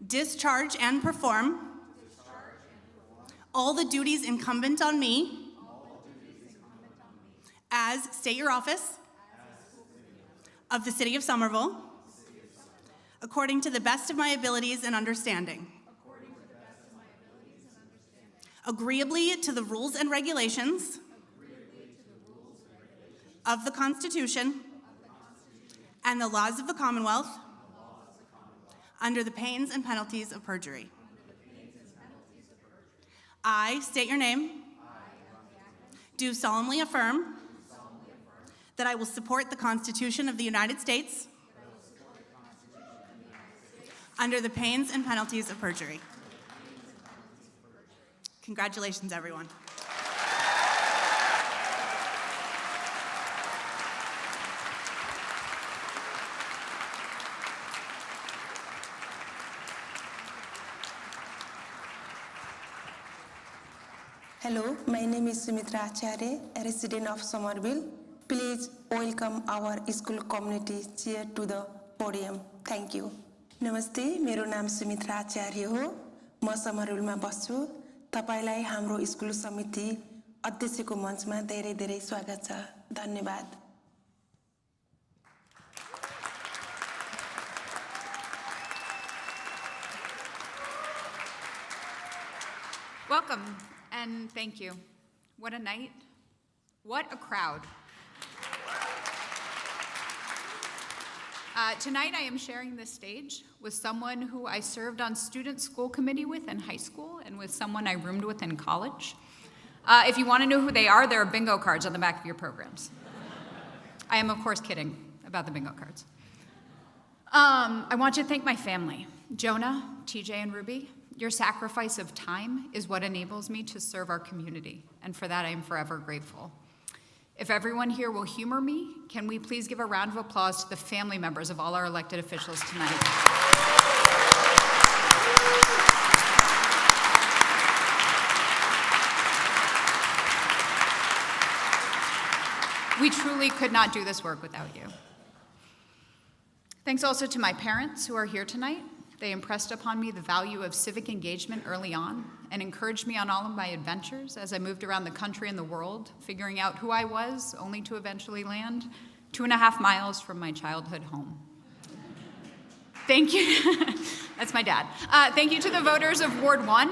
discharge and perform all the duties incumbent on me as, state your office, of the City of Somerville, according to the best of my abilities and understanding. Agreeably to the rules and regulations of the Constitution and the laws of the Commonwealth under the pains and penalties of perjury. I state your name. Do solemnly affirm that I will support the Constitution of the United States under the pains and penalties of perjury. Congratulations, everyone. Hello, my name is Sumitra Acharya, a resident of Somerville. Please welcome our school community chair to the podium. Thank you. Namaste, मेरो नाम सुमित्रा आचार्य हो. म समरविलमा बस्छु. तपाईलाई हाम्रो school समिति अध्यक्षको मञ्चमा धेरै धेरै स्वागत छ. धन्यवाद. Welcome and thank you. What a night. What a crowd. Tonight I am sharing this stage with someone who I served on student school committee with in high school and with someone I roomed with in college. If you want to know who they are, there are bingo cards on the back of your programs. I am, of course, kidding about the bingo cards. I want to thank my family, Jonah, TJ, and Ruby. Your sacrifice of time is what enables me to serve our community, and for that I am forever grateful. If everyone here will humor me, can we please give a round of applause to the family members of all our elected officials tonight? We truly could not do this work without you. Thanks also to my parents who are here tonight. They impressed upon me the value of civic engagement early on and encouraged me on all of my adventures as I moved around the country and the world, figuring out who I was, only to eventually land 2.5 miles from my childhood home. Thank you. That's my dad. Thank you to the voters of Ward 1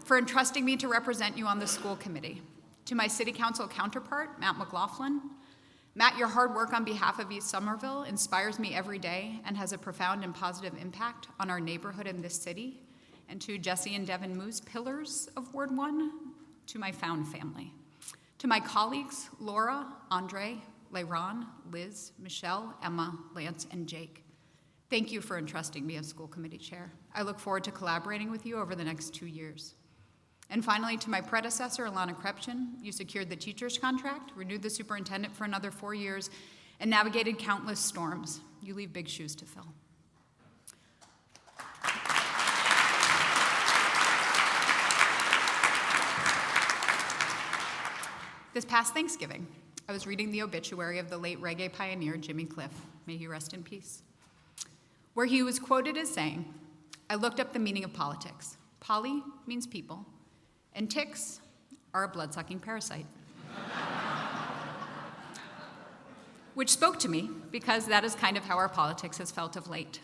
for entrusting me to represent you on the school committee. To my city council counterpart, Matt McLaughlin. Matt, your hard work on behalf of East Somerville inspires me every day and has a profound and positive impact on our neighborhood in this city. And to Jesse and Devin Moose, pillars of Ward 1, to my found family. To my colleagues, Laura, Andre, Leiron, Liz, Michelle, Emma, Lance, and Jake. Thank you for entrusting me as school committee chair. I look forward to collaborating with you over the next 2 years. And finally, to my predecessor, Alana Krepchen, you secured the teacher's contract, renewed the superintendent for another 4 years, and navigated countless storms. You leave big shoes to fill. This past Thanksgiving, I was reading the obituary of the late reggae pioneer Jimmy Cliff, may he rest in peace, where he was quoted as saying, "I looked up the meaning of politics. Poly means people, and ticks are a blood-sucking parasite." Which spoke to me because that is kind of how our politics has felt of late,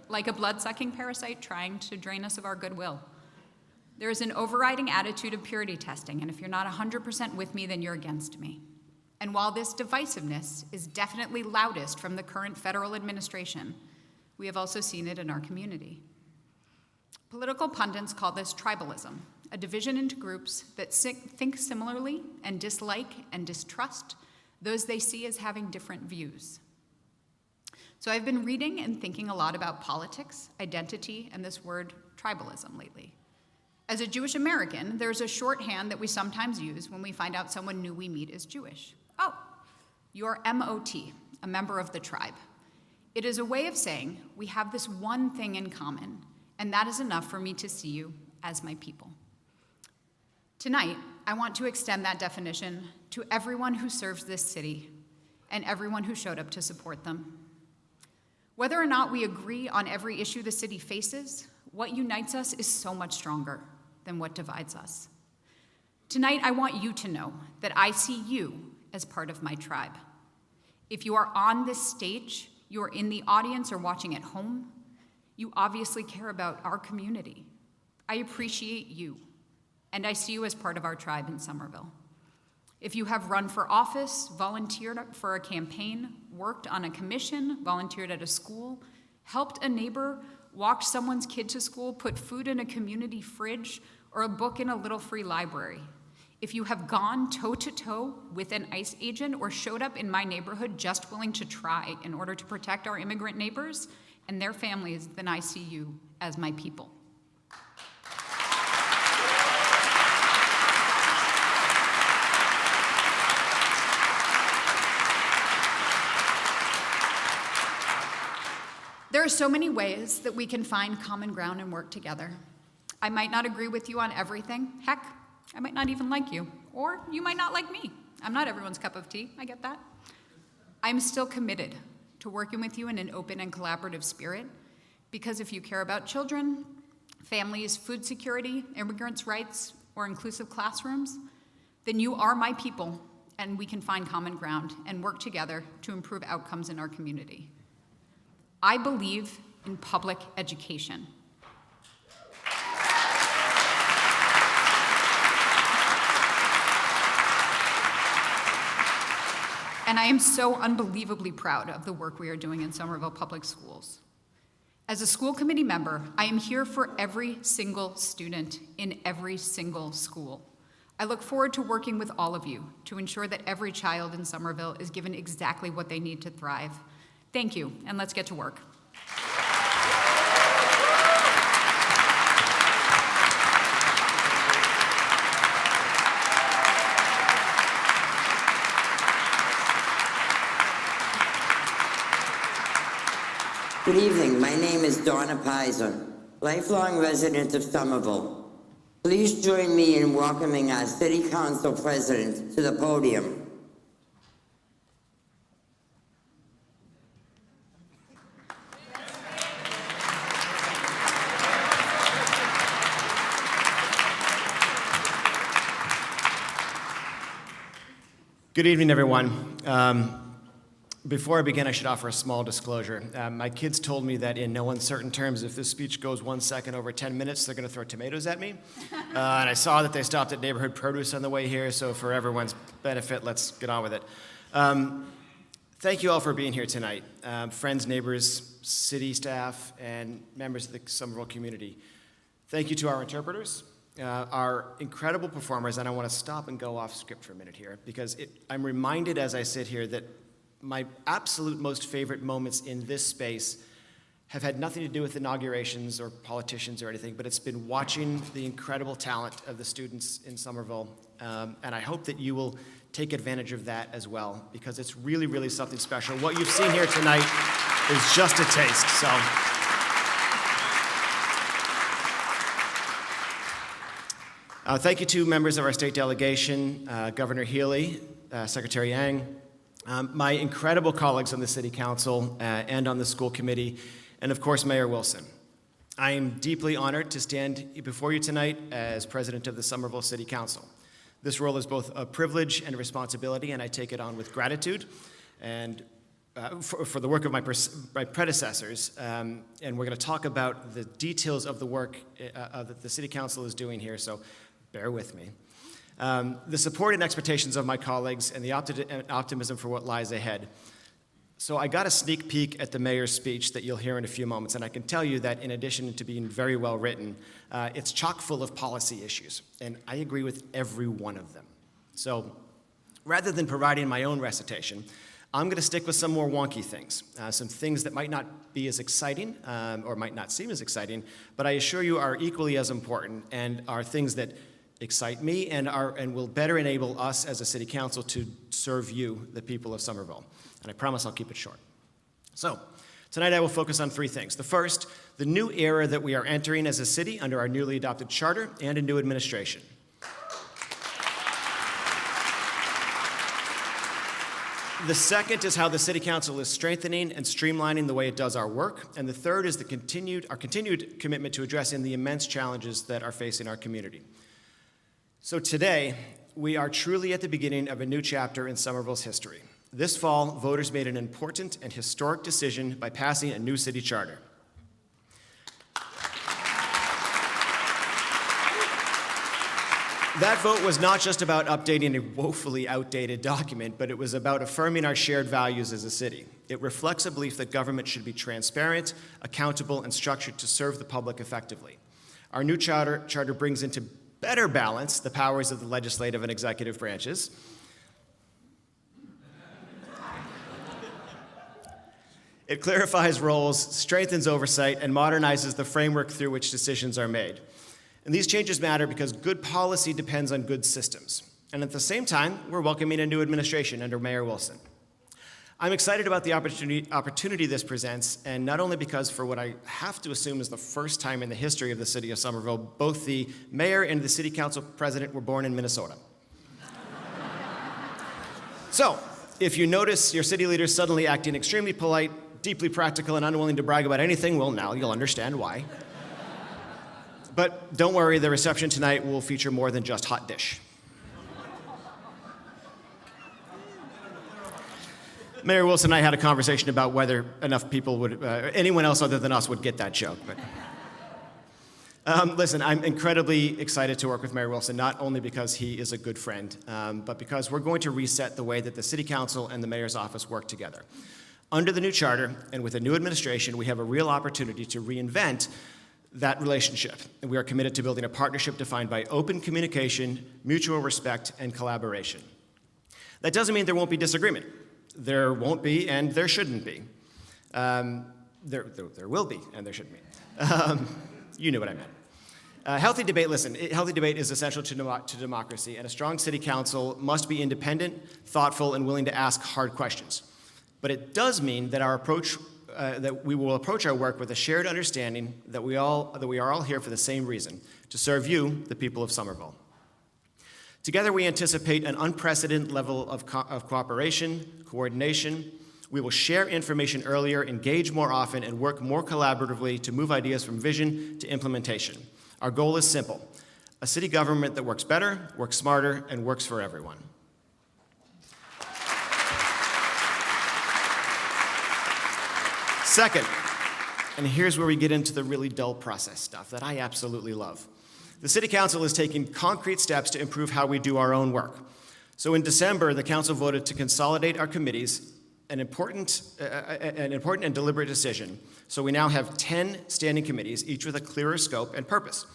like a blood-sucking parasite trying to drain us of our goodwill. There is an overriding attitude of purity testing, and if you're not 100% with me, then you're against me. And while this divisiveness is definitely loudest from the current federal administration, we have also seen it in our community. Political pundits call this tribalism, a division into groups that think similarly and dislike and distrust those they see as having different views. So I've been reading and thinking a lot about politics, identity, and this word tribalism lately. As a Jewish American, there's a shorthand that we sometimes use when we find out someone new we meet is Jewish. Oh, you're MOT, a member of the tribe. It is a way of saying we have this one thing in common, and that is enough for me to see you as my people. Tonight, I want to extend that definition to everyone who serves this city and everyone who showed up to support them. Whether or not we agree on every issue the city faces, what unites us is so much stronger than what divides us. Tonight, I want you to know that I see you as part of my tribe. If you are on this stage, you are in the audience or watching at home, you obviously care about our community. I appreciate you, and I see you as part of our tribe in Somerville. If you have run for office, volunteered for a campaign, worked on a commission, volunteered at a school, helped a neighbor, walked someone's kid to school, put food in a community fridge, or a book in a little free library. If you have gone toe-to-toe with an ICE agent or showed up in my neighborhood just willing to try in order to protect our immigrant neighbors and their families, then I see you as my people. There are so many ways that we can find common ground and work together. I might not agree with you on everything. Heck, I might not even like you. Or you might not like me. I'm not everyone's cup of tea. I get that. I'm still committed to working with you in an open and collaborative spirit, because if you care about children, families, food security, immigrants' rights, or inclusive classrooms, then you are my people, and we can find common ground and work together to improve outcomes in our community. I believe in public education. And I am so unbelievably proud of the work we are doing in Somerville Public Schools. As a school committee member, I am here for every single student in every single school. I look forward to working with all of you to ensure that every child in Somerville is given exactly what they need to thrive. Thank you, and let's get to work. Good evening. My name is Donna Pizer, lifelong resident of Somerville. Please join me in welcoming our City Council President to the podium. Good evening, everyone. Before I begin, I should offer a small disclosure. My kids told me that in no uncertain terms, if this speech goes 1 second over 10 minutes, they're going to throw tomatoes at me. And I saw that they stopped at Neighborhood Produce on the way here, so for everyone's benefit, let's get on with it. Thank you all for being here tonight. Friends, neighbors, city staff, and members of the Somerville community. Thank you to our interpreters. Our incredible performers, and I want to stop and go off script for a minute here, because I'm reminded as I sit here that my absolute most favorite moments in this space have had nothing to do with inaugurations or politicians or anything, but it's been watching the incredible talent of the students in Somerville, and I hope that you will take advantage of that as well, because it's really, really something special. What you've seen here tonight is just a taste, so. Thank you to members of our state delegation, Governor Healy, Secretary Yang, my incredible colleagues on the City Council and on the School Committee, and of course, Mayor Wilson. I am deeply honored to stand before you tonight as President of the Somerville City Council. This role is both a privilege and a responsibility, and I take it on with gratitude and for the work of my predecessors, and we're going to talk about the details of the work that the City Council is doing here, so bear with me. The support and expectations of my colleagues and the optimism for what lies ahead. So I got a sneak peek at the mayor's speech that you'll hear in a few moments, and I can tell you that in addition to being very well written, it's chock full of policy issues, and I agree with every one of them. So rather than providing my own recitation, I'm going to stick with some more wonky things, some things that might not be as exciting or might not seem as exciting, but I assure you are equally as important and are things that excite me and will better enable us as a city council to serve you, the people of Somerville. And I promise I'll keep it short. So tonight I will focus on three things. The first, the new era that we are entering as a city under our newly adopted charter and a new administration. The second is how the City Council is strengthening and streamlining the way it does our work. And the third is our continued commitment to addressing the immense challenges that are facing our community. So today, we are truly at the beginning of a new chapter in Somerville's history. This fall, voters made an important and historic decision by passing a new city charter. That vote was not just about updating a woefully outdated document, but it was about affirming our shared values as a city. It reflects a belief that government should be transparent, accountable, and structured to serve the public effectively. Our new charter brings into better balance the powers of the legislative and executive branches. It clarifies roles, strengthens oversight, and modernizes the framework through which decisions are made. And these changes matter because good policy depends on good systems. And at the same time, we're welcoming a new administration under Mayor Wilson. I'm excited about the opportunity this presents, and not only because for what I have to assume is the first time in the history of the city of Somerville, both the mayor and the city council president were born in Minnesota. So, if you notice your city leaders suddenly acting extremely polite, deeply practical, and unwilling to brag about anything, well, now you'll understand why. But don't worry, the reception tonight will feature more than just hot dish. Mayor Wilson and I had a conversation about whether enough people would, anyone else other than us would get that joke. But listen, I'm incredibly excited to work with Mayor Wilson, not only because he is a good friend, but because we're going to reset the way that the City Council and the Mayor's office work together. Under the new charter and with a new administration, we have a real opportunity to reinvent that relationship. And we are committed to building a partnership defined by open communication, mutual respect, and collaboration. That doesn't mean there won't be disagreement. There won't be, and there shouldn't be. There will be, and there shouldn't be. You knew what I meant. Healthy debate, listen, healthy debate is essential to democracy, and a strong city council must be independent, thoughtful, and willing to ask hard questions. But it does mean that our approach that we will approach our work with a shared understanding that we are all here for the same reason, to serve you, the people of Somerville. Together, we anticipate an unprecedented level of cooperation, coordination. We will share information earlier, engage more often, and work more collaboratively to move ideas from vision to implementation. Our goal is simple: a city government that works better, works smarter, and works for everyone. Second, and here's where we get into the really dull process stuff that I absolutely love. The City Council is taking concrete steps to improve how we do our own work. So in December, the Council voted to consolidate our committees, an important and deliberate decision. So we now have 10 standing committees, each with a clearer scope and purpose.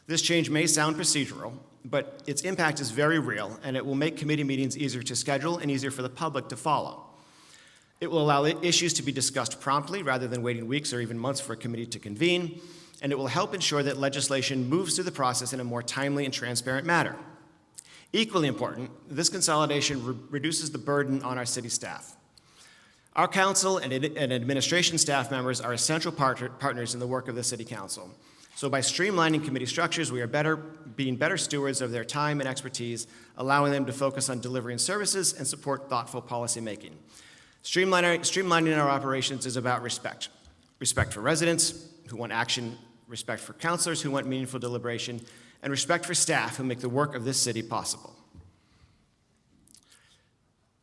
This change may sound procedural, but its impact is very real, and it will make committee meetings easier to schedule and easier for the public to follow. It will allow issues to be discussed promptly rather than waiting weeks or even months for a committee to convene, and it will help ensure that legislation moves through the process in a more timely and transparent manner. Equally important, this consolidation reduces the burden on our city staff. Our council and administration staff members are essential partners in the work of the City Council. So by streamlining committee structures, we are being better stewards of their time and expertise, allowing them to focus on delivering services and support thoughtful policy making. Streamlining our operations is about respect. Respect for residents who want action, respect for councilors who want meaningful deliberation, and respect for staff who make the work of this city possible.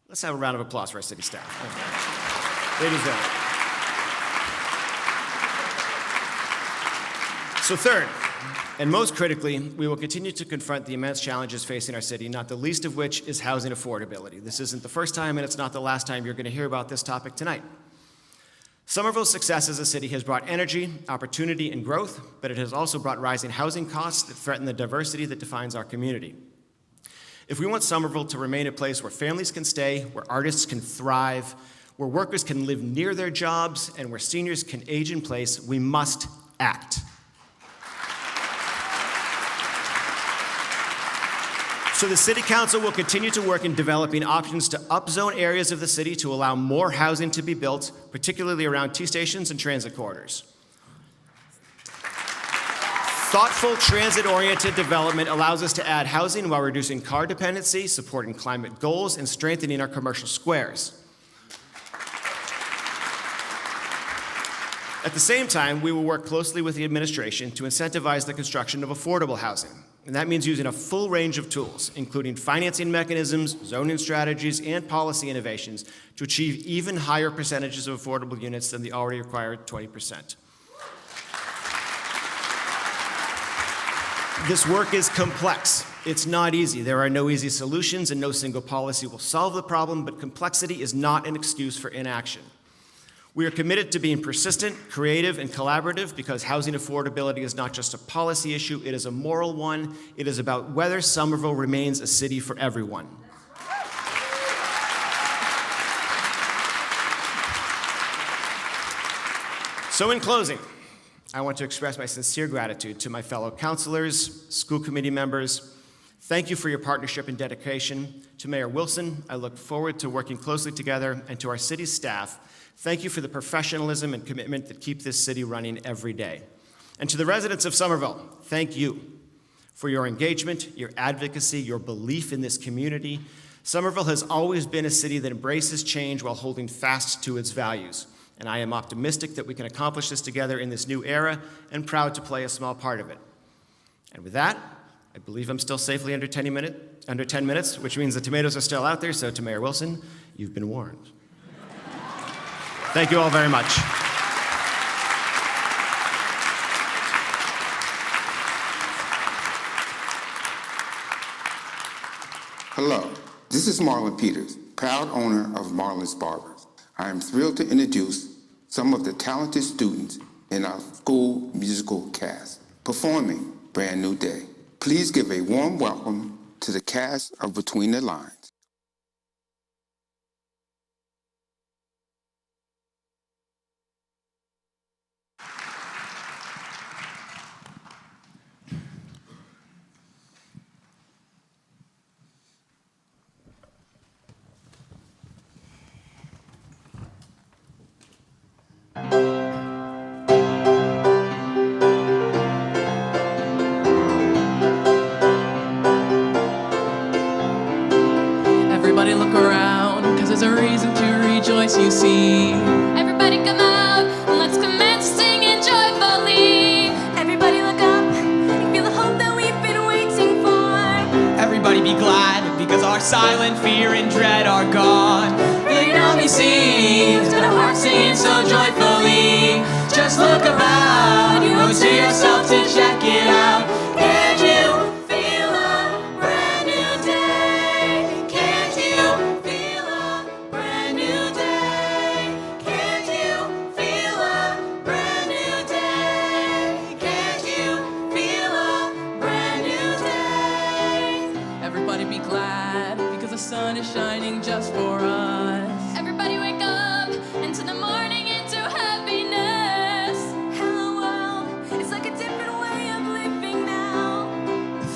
Let's have a round of applause for our city staff. They deserve it. So third, and most critically, we will continue to confront the immense challenges facing our city, not the least of which is housing affordability. This isn't the first time, and it's not the last time you're going to hear about this topic tonight. Somerville's success as a city has brought energy, opportunity, and growth, but it has also brought rising housing costs that threaten the diversity that defines our community. If we want Somerville to remain a place where families can stay, where artists can thrive, where workers can live near their jobs, and where seniors can age in place, we must act. So the City Council will continue to work in developing options to upzone areas of the city to allow more housing to be built, particularly around T-stations and transit corridors. Thoughtful, transit-oriented development allows us to add housing while reducing car dependency, supporting climate goals, and strengthening our commercial squares. At the same time, we will work closely with the administration to incentivize the construction of affordable housing. And that means using a full range of tools, including financing mechanisms, zoning strategies, and policy innovations to achieve even higher percentages of affordable units than the already required 20%. This work is complex. It's not easy. There are no easy solutions, and no single policy will solve the problem, but complexity is not an excuse for inaction. We are committed to being persistent, creative, and collaborative because housing affordability is not just a policy issue, it is a moral one. It is about whether Somerville remains a city for everyone. So in closing, I want to express my sincere gratitude to my fellow councilors, school committee members. Thank you for your partnership and dedication. To Mayor Wilson, I look forward to working closely together, and to our city's staff, thank you for the professionalism and commitment that keep this city running every day. And to the residents of Somerville, thank you for your engagement, your advocacy, your belief in this community. Somerville has always been a city that embraces change while holding fast to its values. And I am optimistic that we can accomplish this together in this new era, and proud to play a small part of it. And with that, I believe I'm still safely under 10 minutes, which means the tomatoes are still out there, so to Mayor Wilson, you've been warned. Thank you all very much. Hello, this is Marlon Peters, proud owner of Marlon's Barbers. I am thrilled to introduce some of the talented students in our school musical cast, performing Brand New Day. Please give a warm welcome to the cast of Between the Lines. liberty. Everybody come out and let's commence singing joyfully. Everybody look up and feel the hope that we've been waiting for. Everybody be glad because our silent fear and dread are gone. Freedom you see, it's got our hearts singing so joyfully. Just look about, you owe to yourself to check it out. Can't you feel a brand new day? Can't you feel a brand new day? Can't you feel a brand new day? Can't you feel a brand new day? Everybody be glad because the sun is shining just for us. Everybody wake up into the morning, into happiness. Hello world, it's like a different way of living now.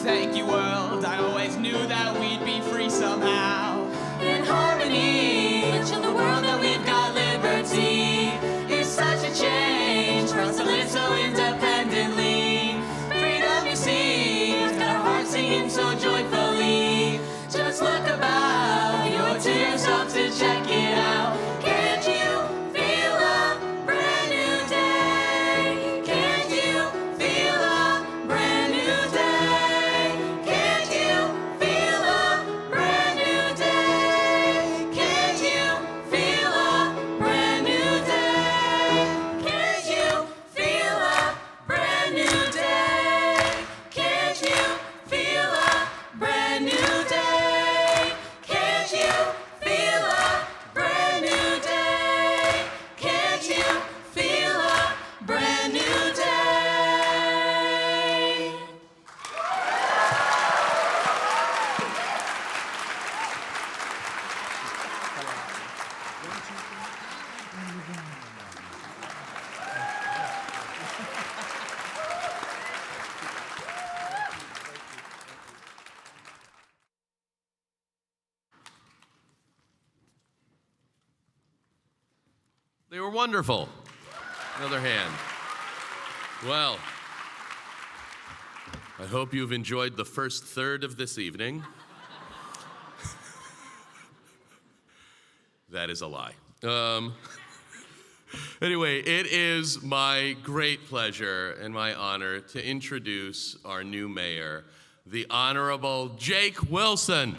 Thank you world, I always knew that we'd be free somehow. In harmony, let's show the world that we've got liberty. It's such a change for us to live so independently. Freedom you see, it's got our hearts singing so joyfully. Just look about, you owe to yourself to check it out. Can't you feel a brand new day? Can't you feel a brand new day? Can't you feel a brand new day? Can't you feel a brand new day? Can't you feel a brand new day? Can't you feel a brand new day? Can't you feel a brand new day? Can't you feel a brand new day? They were wonderful. Another hand. Well, I hope you've enjoyed the first third of this evening. That is a lie. Anyway, it is my great pleasure and my honor to introduce our new mayor, the Honorable Jake Wilson.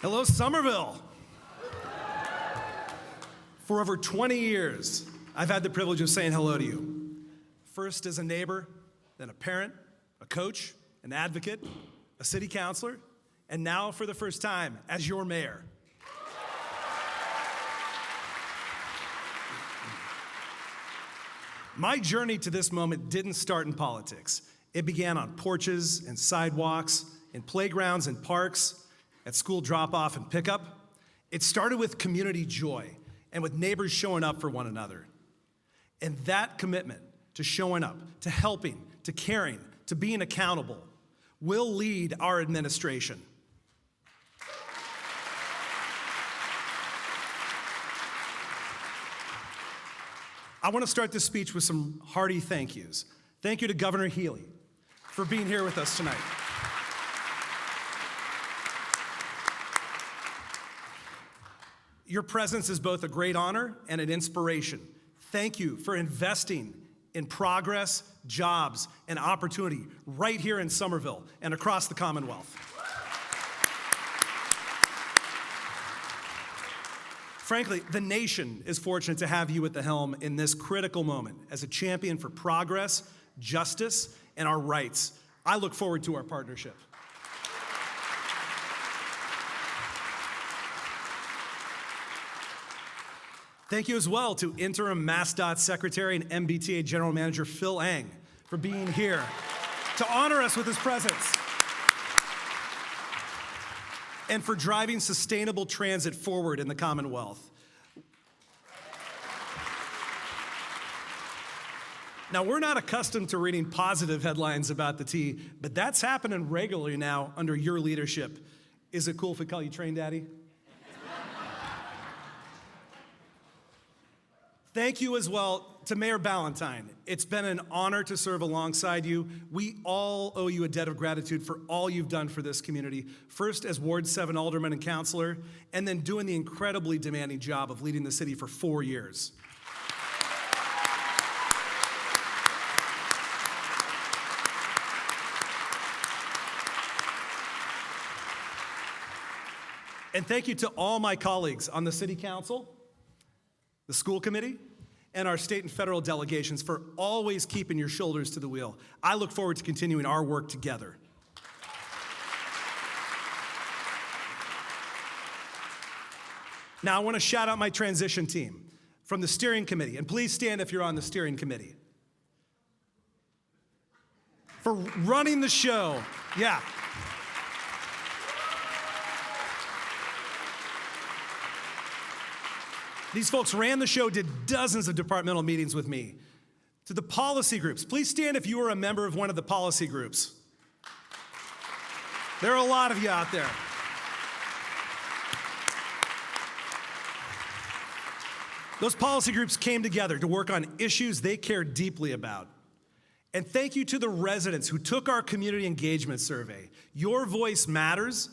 Hello, Somerville. For over 20 years, I've had the privilege of saying hello to you. First as a neighbor, then a parent, a coach, an advocate, a city councilor, and now for the first time as your mayor. My journey to this moment didn't start in politics. It began on porches and sidewalks, in playgrounds and parks, at school drop-off and pickup. It started with community joy and with neighbors showing up for one another. And that commitment to showing up, to helping, to caring, to being accountable will lead our administration. I want to start this speech with some hearty thank yous. Thank you to Governor Healy for being here with us tonight. Your presence is both a great honor and an inspiration. Thank you for investing in progress, jobs, and opportunity right here in Somerville and across the Commonwealth. Frankly, the nation is fortunate to have you at the helm in this critical moment as a champion for progress, justice, and our rights. I look forward to our partnership. Thank you as well to Interim MassDOT Secretary and MBTA General Manager Phil Eng for being here to honor us with his presence and for driving sustainable transit forward in the Commonwealth. Now, we're not accustomed to reading positive headlines about the T, but that's happening regularly now under your leadership. Is it cool if we call you Train Daddy? Thank you as well to Mayor Ballantyne. It's been an honor to serve alongside you. We all owe you a debt of gratitude for all you've done for this community, first as Ward 7 Alderman and Councilor, and then doing the incredibly demanding job of leading the city for 4 years. And thank you to all my colleagues on the City Council, the School Committee, and our state and federal delegations for always keeping your shoulders to the wheel. I look forward to continuing our work together. Now I want to shout out my transition team from the steering committee, and please stand if you're on the steering committee. For running the show, yeah. These folks ran the show, did dozens of departmental meetings with me. To the policy groups, please stand if you are a member of one of the policy groups. There are a lot of you out there. Those policy groups came together to work on issues they care deeply about. And thank you to the residents who took our community engagement survey. Your voice matters,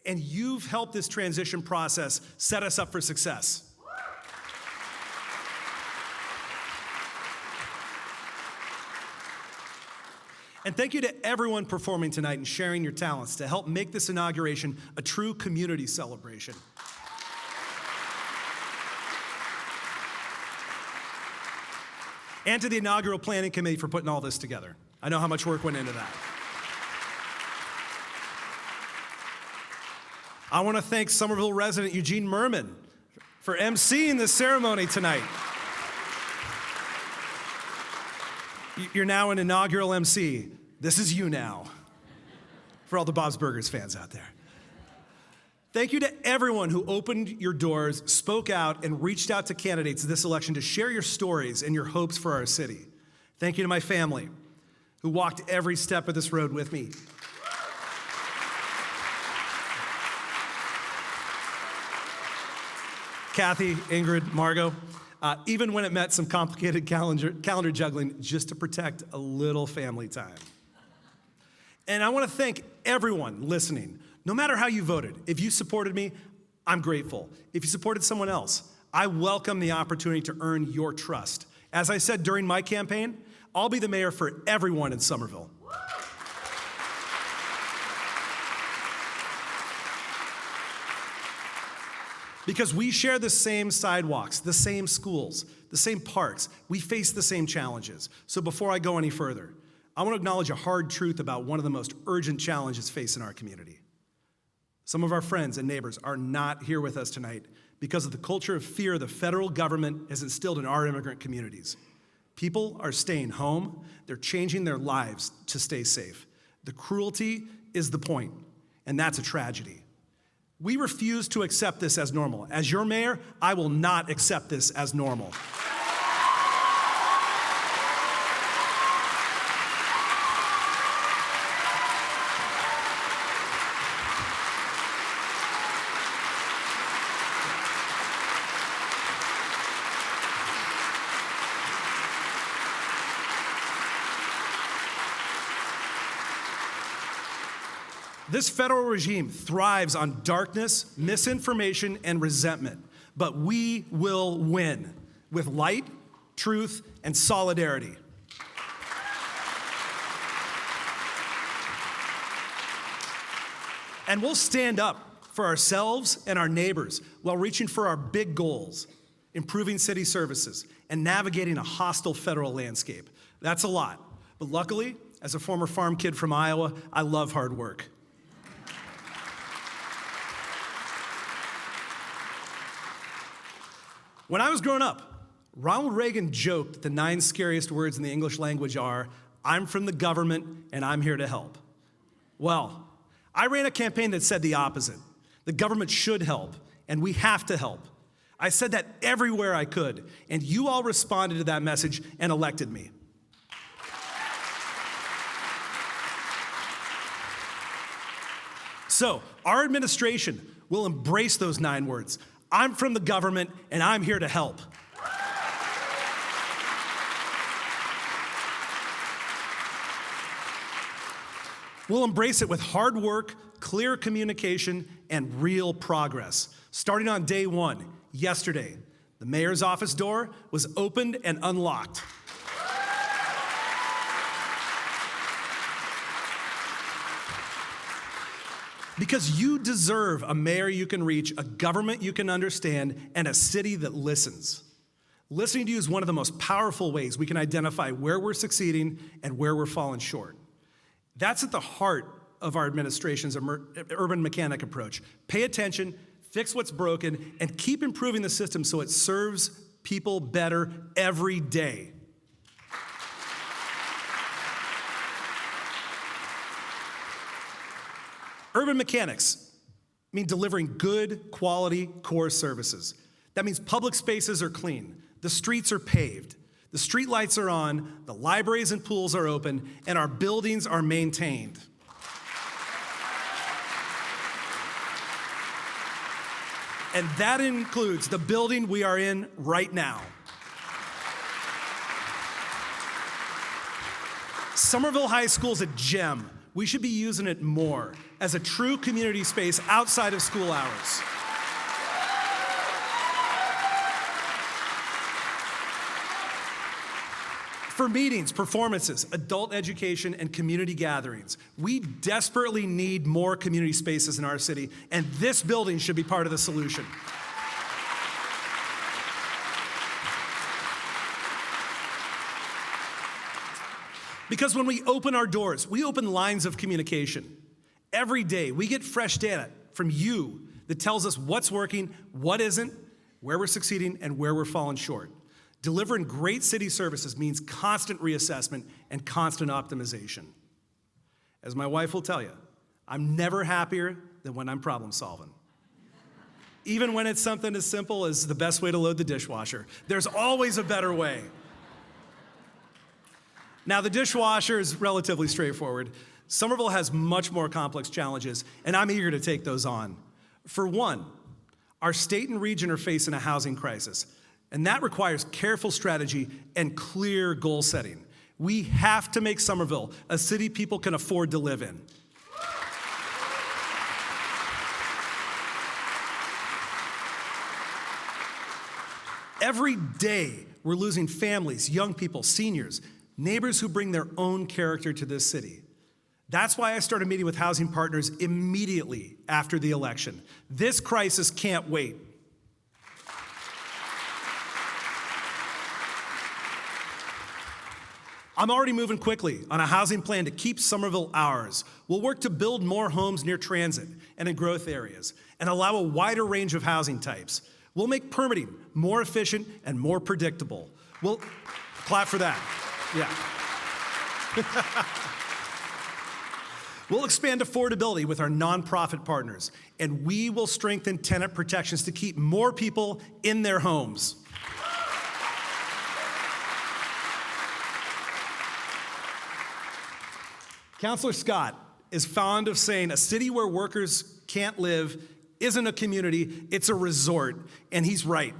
and you've helped this transition process set us up for success. And thank you to everyone performing tonight and sharing your talents to help make this inauguration a true community celebration. And to the inaugural planning committee for putting all this together. I know how much work went into that. I want to thank Somerville resident Eugene Mirman for emceeing this ceremony tonight. You're now an inaugural MC. This is you now. For all the Bob's Burgers fans out there. Thank you to everyone who opened your doors, spoke out, and reached out to candidates this election to share your stories and your hopes for our city. Thank you to my family, who walked every step of this road with me. Kathy, Ingrid, Margot, even when it meant some complicated calendar juggling just to protect a little family time. And I want to thank everyone listening. No matter how you voted, if you supported me, I'm grateful. If you supported someone else, I welcome the opportunity to earn your trust. As I said during my campaign, I'll be the mayor for everyone in Somerville. Because we share the same sidewalks, the same schools, the same parks. We face the same challenges. So before I go any further, I want to acknowledge a hard truth about one of the most urgent challenges facing our community. Some of our friends and neighbors are not here with us tonight because of the culture of fear the federal government has instilled in our immigrant communities. People are staying home. They're changing their lives to stay safe. The cruelty is the point, and that's a tragedy. We refuse to accept this as normal. As your mayor, I will not accept this as normal. This federal regime thrives on darkness, misinformation, and resentment, but we will win with light, truth, and solidarity. And we'll stand up for ourselves and our neighbors while reaching for our big goals, improving city services, and navigating a hostile federal landscape. That's a lot, but luckily, as a former farm kid from Iowa, I love hard work. When I was growing up, Ronald Reagan joked that the 9 scariest words in the English language are, "I'm from the government and I'm here to help." Well, I ran a campaign that said the opposite. The government should help, and we have to help. I said that everywhere I could, and you all responded to that message and elected me. So our administration will embrace those 9 words. I'm from the government and I'm here to help. We'll embrace it with hard work, clear communication, and real progress. Starting on day 1, yesterday, the mayor's office door was opened and unlocked. Because you deserve a mayor you can reach, a government you can understand, and a city that listens. Listening to you is one of the most powerful ways we can identify where we're succeeding and where we're falling short. That's at the heart of our administration's urban mechanic approach. Pay attention, fix what's broken, and keep improving the system so it serves people better every day. Urban mechanics mean delivering good, quality core services. That means public spaces are clean, the streets are paved, the street lights are on, the libraries and pools are open, and our buildings are maintained. And that includes the building we are in right now. Somerville High School is a gem. We should be using it more as a true community space outside of school hours. For meetings, performances, adult education, and community gatherings, we desperately need more community spaces in our city, and this building should be part of the solution. Because when we open our doors, we open lines of communication. Every day, we get fresh data from you that tells us what's working, what isn't, where we're succeeding, and where we're falling short. Delivering great city services means constant reassessment and constant optimization. As my wife will tell you, I'm never happier than when I'm problem solving. Even when it's something as simple as the best way to load the dishwasher, there's always a better way. Now, the dishwasher is relatively straightforward. Somerville has much more complex challenges, and I'm eager to take those on. For one, our state and region are facing a housing crisis, and that requires careful strategy and clear goal setting. We have to make Somerville a city people can afford to live in. Every day, we're losing families, young people, seniors, neighbors who bring their own character to this city. That's why I started meeting with housing partners immediately after the election. This crisis can't wait. I'm already moving quickly on a housing plan to keep Somerville ours. We'll work to build more homes near transit and in growth areas and allow a wider range of housing types. We'll make permitting more efficient and more predictable. We'll clap for that. Yeah. We'll expand affordability with our nonprofit partners, and we will strengthen tenant protections to keep more people in their homes. Councillor Scott is fond of saying a city where workers can't live isn't a community, it's a resort, and he's right.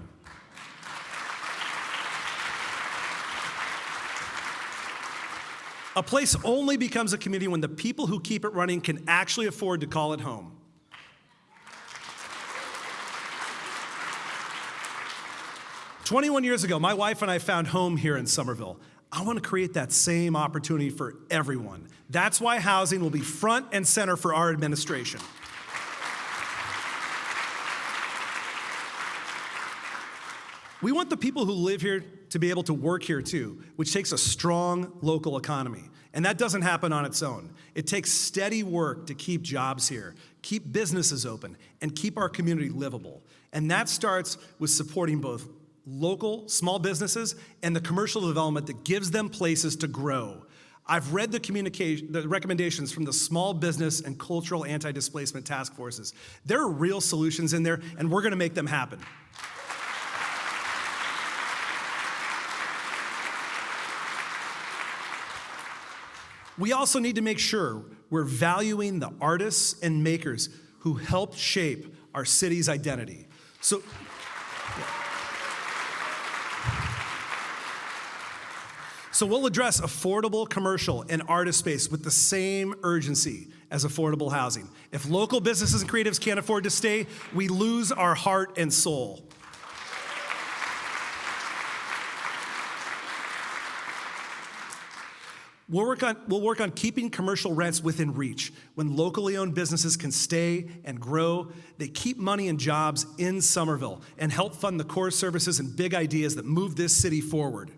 A place only becomes a community when the people who keep it running can actually afford to call it home. "21 years ago, my wife and I found home here in Somerville. I want to create that same opportunity for everyone. That's why housing will be front and center for our administration. We want the people who live here to be able to work here too, which takes a strong local economy. And that doesn't happen on its own. It takes steady work to keep jobs here, keep businesses open, and keep our community livable. And that starts with supporting both local small businesses and the commercial development that gives them places to grow. I've read the recommendations from the Small Business and Cultural Anti-Displacement Task Forces. There are real solutions in there, and we're going to make them happen. We also need to make sure we're valuing the artists and makers who helped shape our city's identity. So we'll address affordable commercial and artist space with the same urgency as affordable housing. If local businesses and creatives can't afford to stay, we lose our heart and soul. We'll work on keeping commercial rents within reach. When locally owned businesses can stay and grow, they keep money and jobs in Somerville and help fund the core services and big ideas that move this city forward.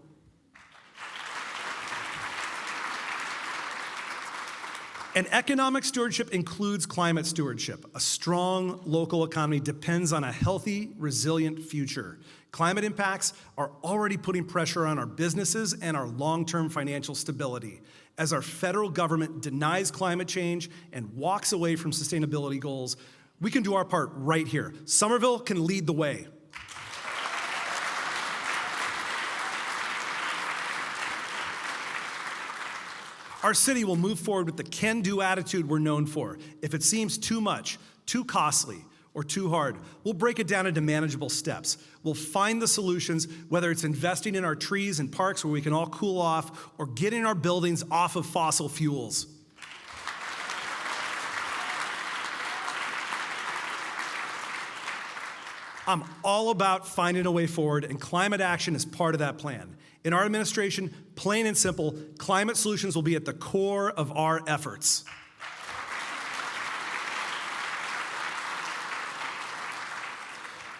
And economic stewardship includes climate stewardship. A strong local economy depends on a healthy, resilient future. Climate impacts are already putting pressure on our businesses and our long-term financial stability. As our federal government denies climate change and walks away from sustainability goals, we can do our part right here. Somerville can lead the way. Our city will move forward with the can-do attitude we're known for. If it seems too much, too costly, or too hard, we'll break it down into manageable steps. We'll find the solutions, whether it's investing in our trees and parks where we can all cool off, or getting our buildings off of fossil fuels. I'm all about finding a way forward, and climate action is part of that plan. In our administration, plain and simple, climate solutions will be at the core of our efforts.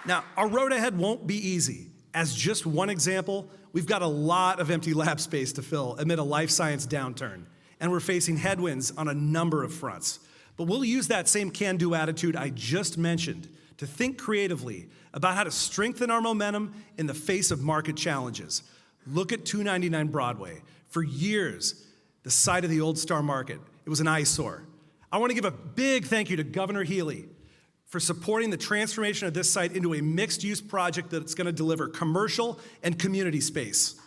Now, our road ahead won't be easy. As just one example, we've got a lot of empty lab space to fill amid a life science downturn, and we're facing headwinds on a number of fronts. But we'll use that same can-do attitude I just mentioned to think creatively about how to strengthen our momentum in the face of market challenges. Look at 299 Broadway. For years, the site of the Old Star Market, it was an eyesore. I want to give a big thank you to Governor Healy for supporting the transformation of this site into a mixed-use project that's going to deliver commercial and community space.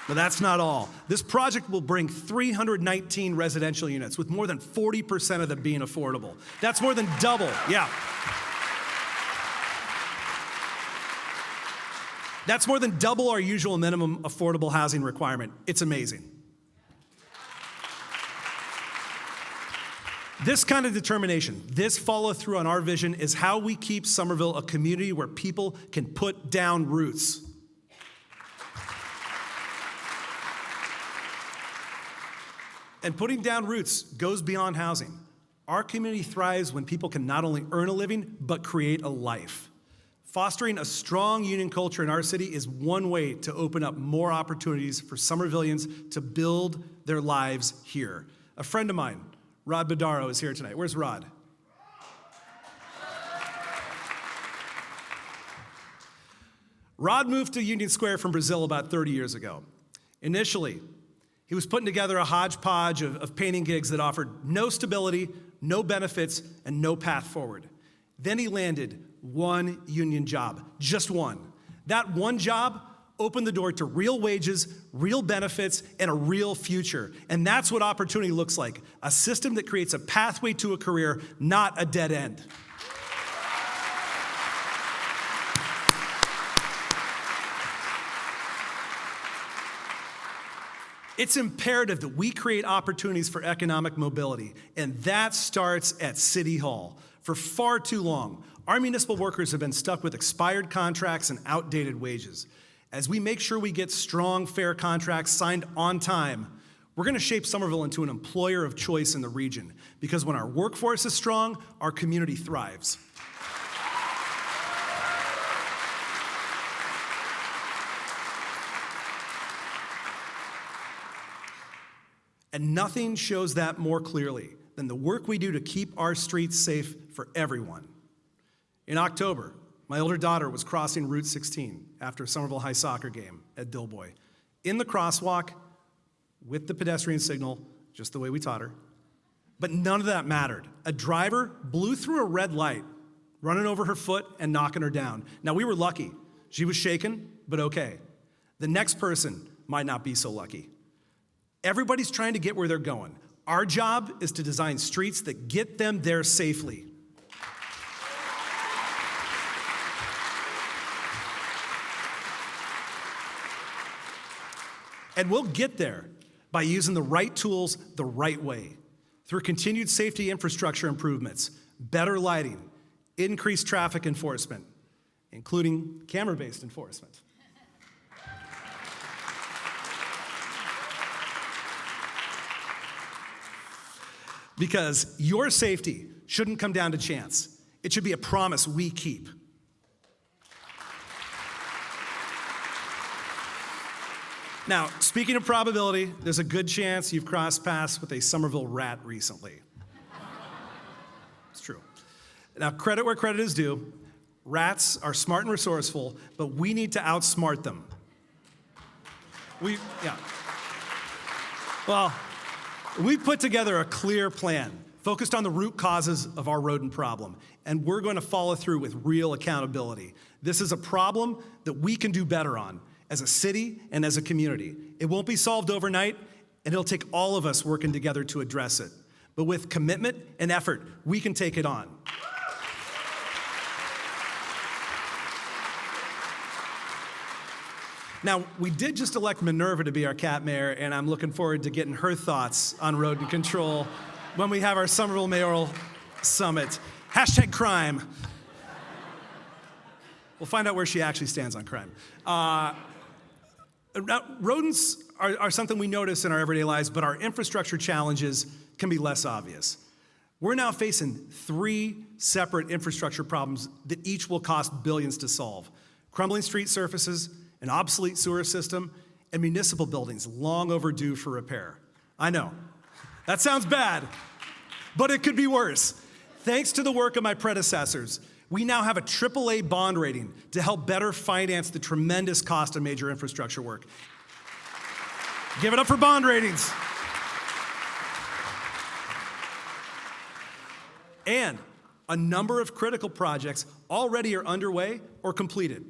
But that's not all. This project will bring 319 residential units, with more than 40% of them being affordable. That's more than double, yeah. That's more than double our usual minimum affordable housing requirement. It's amazing. This kind of determination, this follow-through on our vision is how we keep Somerville a community where people can put down roots. And putting down roots goes beyond housing. Our community thrives when people can not only earn a living, but create a life. Fostering a strong union culture in our city is one way to open up more opportunities for Somervillians to build their lives here. A friend of mine, Rod Badaro, is here tonight. Where's Rod? Rod moved to Union Square from Brazil about 30 years ago. Initially, he was putting together a hodgepodge of painting gigs that offered no stability, no benefits, and no path forward. Then he landed one union job, just one. That one job opened the door to real wages, real benefits, and a real future. And that's what opportunity looks like, a system that creates a pathway to a career, not a dead end. It's imperative that we create opportunities for economic mobility, and that starts at City Hall. For far too long, our municipal workers have been stuck with expired contracts and outdated wages. As we make sure we get strong, fair contracts signed on time, we're going to shape Somerville into an employer of choice in the region, because when our workforce is strong, our community thrives. And nothing shows that more clearly than the work we do to keep our streets safe for everyone. In October, my older daughter was crossing Route 16 after a Somerville High soccer game at Dilboy. In the crosswalk, with the pedestrian signal, just the way we taught her. But none of that mattered. A driver blew through a red light running over her foot and knocking her down. Now, we were lucky. She was shaken, but okay. The next person might not be so lucky. Everybody's trying to get where they're going. Our job is to design streets that get them there safely. And we'll get there by using the right tools the right way, through continued safety infrastructure improvements, better lighting, increased traffic enforcement, including camera-based enforcement. Because your safety shouldn't come down to chance. It should be a promise we keep. Now, speaking of probability, there's a good chance you've crossed paths with a Somerville rat recently. It's true. Now, credit where credit is due. Rats are smart and resourceful, but we need to outsmart them. We've put together a clear plan focused on the root causes of our rodent problem, and we're going to follow through with real accountability. This is a problem that we can do better on as a city and as a community. It won't be solved overnight, and it'll take all of us working together to address it. But with commitment and effort, we can take it on. Now, we did just elect Minerva to be our cat mayor, and I'm looking forward to getting her thoughts on rodent control when we have our Somerville Mayoral Summit. Hashtag crime. We'll find out where she actually stands on crime. Rodents are something we notice in our everyday lives, but our infrastructure challenges can be less obvious. We're now facing 3 separate infrastructure problems that each will cost billions to solve: crumbling street surfaces, an obsolete sewer system, and municipal buildings long overdue for repair. I know, that sounds bad, but it could be worse. Thanks to the work of my predecessors, we now have a AAA bond rating to help better finance the tremendous cost of major infrastructure work. Give it up for bond ratings. And a number of critical projects already are underway or completed.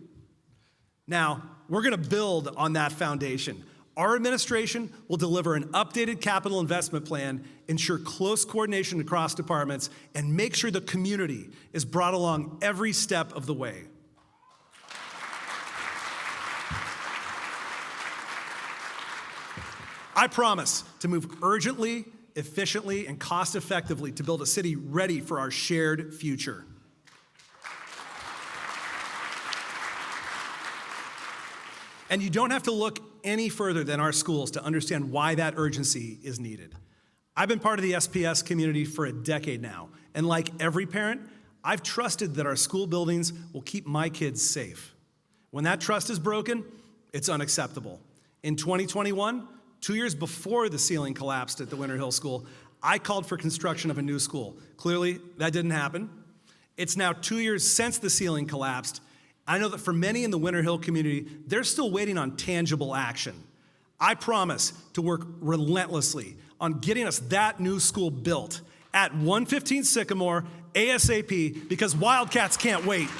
Now, we're going to build on that foundation. Our administration will deliver an updated capital investment plan, ensure close coordination across departments, and make sure the community is brought along every step of the way. I promise to move urgently, efficiently, and cost-effectively to build a city ready for our shared future. And you don't have to look any further than our schools to understand why that urgency is needed. I've been part of the SPS community for a decade now, and like every parent, I've trusted that our school buildings will keep my kids safe. When that trust is broken, it's unacceptable. In 2021, 2 years before the ceiling collapsed at the Winter Hill School, I called for construction of a new school. Clearly, that didn't happen. It's now 2 years since the ceiling collapsed. I know that for many in the Winter Hill community, they're still waiting on tangible action. I promise to work relentlessly on getting us that new school built at 115 Sycamore ASAP, because Wildcats can't wait.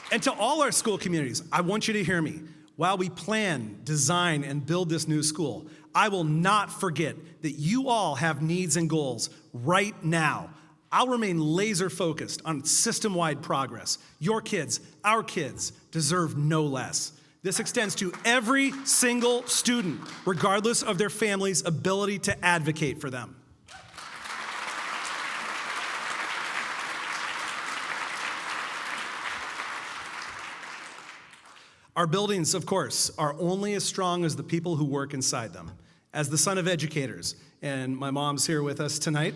And to all our school communities, I want you to hear me. While we plan, design, and build this new school, I will not forget that you all have needs and goals right now. I'll remain laser focused on system-wide progress. Your kids, our kids, deserve no less. This extends to every single student, regardless of their family's ability to advocate for them. Our buildings, of course, are only as strong as the people who work inside them. As the son of educators, and my mom's here with us tonight,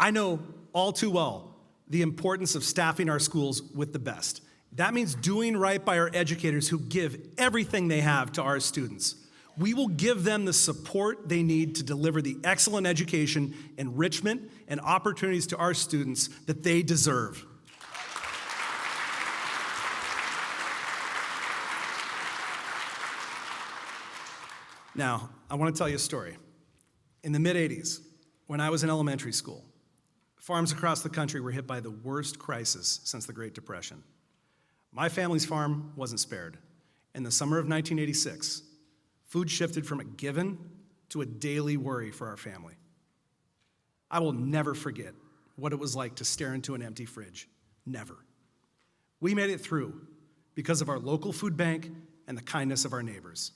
I know all too well the importance of staffing our schools with the best. That means doing right by our educators who give everything they have to our students. We will give them the support they need to deliver the excellent education, enrichment, and opportunities to our students that they deserve. Now, I want to tell you a story. In the mid-'80s, when I was in elementary school, farms across the country were hit by the worst crisis since the Great Depression. My family's farm wasn't spared. In the summer of 1986, food shifted from a given to a daily worry for our family. I will never forget what it was like to stare into an empty fridge. Never. We made it through because of our local food bank and the kindness of our neighbors.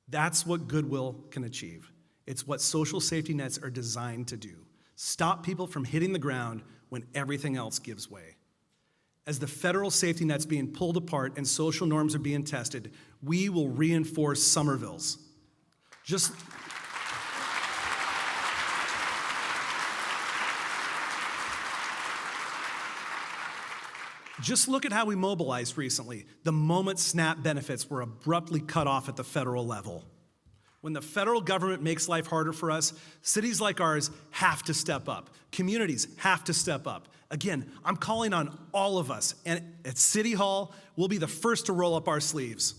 That's what goodwill can achieve. It's what social safety nets are designed to do. Stop people from hitting the ground when everything else gives way. As the federal safety net's being pulled apart and social norms are being tested, we will reinforce Somerville's. Just look at how we mobilized recently, the moment SNAP benefits were abruptly cut off at the federal level. When the federal government makes life harder for us, cities like ours have to step up. Communities have to step up. Again, I'm calling on all of us, and at City Hall, we'll be the first to roll up our sleeves.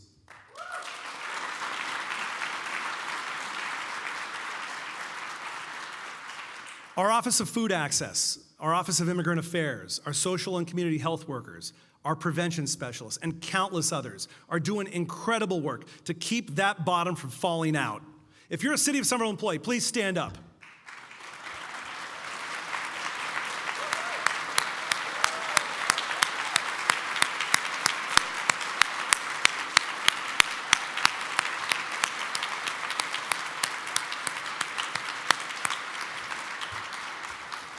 Our Office of Food Access, our Office of Immigrant Affairs, our social and community health workers, our prevention specialists, and countless others are doing incredible work to keep that bottom from falling out. If you're a City of Somerville employee, please stand up.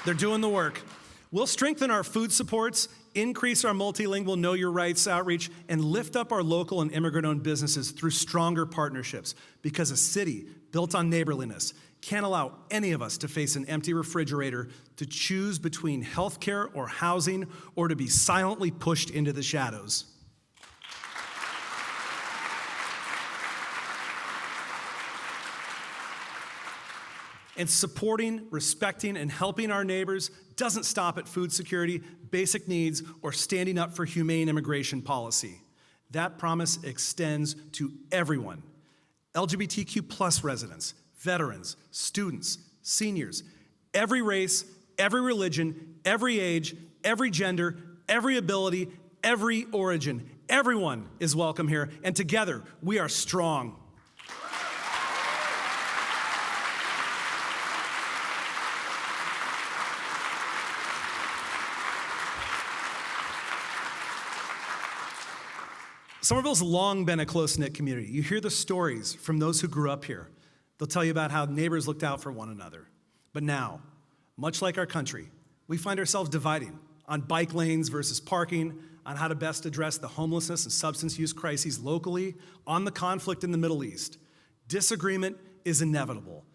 They're doing the work. We'll strengthen our food supports, increase our multilingual Know Your Rights outreach, and lift up our local and immigrant-owned businesses through stronger partnerships, because a city built on neighborliness can't allow any of us to face an empty refrigerator, to choose between healthcare or housing, or to be silently pushed into the shadows. And supporting, respecting, and helping our neighbors doesn't stop at food security, basic needs, or standing up for humane immigration policy. That promise extends to everyone. LGBTQ+ residents, veterans, students, seniors, every race, every religion, every age, every gender, every ability, every origin. Everyone is welcome here, and together we are strong. Somerville's long been a close-knit community. You hear the stories from those who grew up here. They'll tell you about how neighbors looked out for one another. But now, much like our country, we find ourselves dividing on bike lanes versus parking, on how to best address the homelessness and substance use crises locally, on the conflict in the Middle East. Disagreement is inevitable.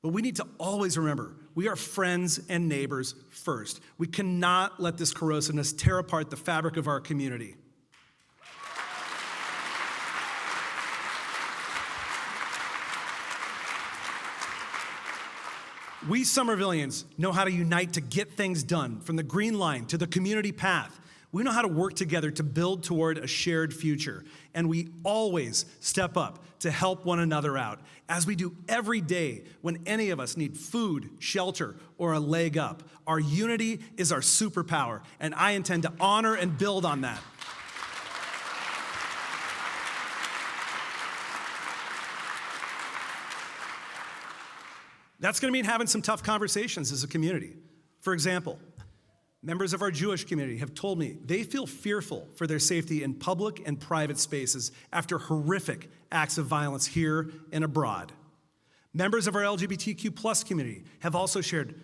But we need to always remember, we are friends and neighbors first. We cannot let this corrosiveness tear apart the fabric of our community. We Somervillians know how to unite to get things done, from the Green Line to the community path. We know how to work together to build toward a shared future. And we always step up to help one another out, as we do every day when any of us need food, shelter, or a leg up. Our unity is our superpower, and I intend to honor and build on that. That's going to mean having some tough conversations as a community. For example, members of our Jewish community have told me they feel fearful for their safety in public and private spaces after horrific acts of violence here and abroad. Members of our LGBTQ+ community have also shared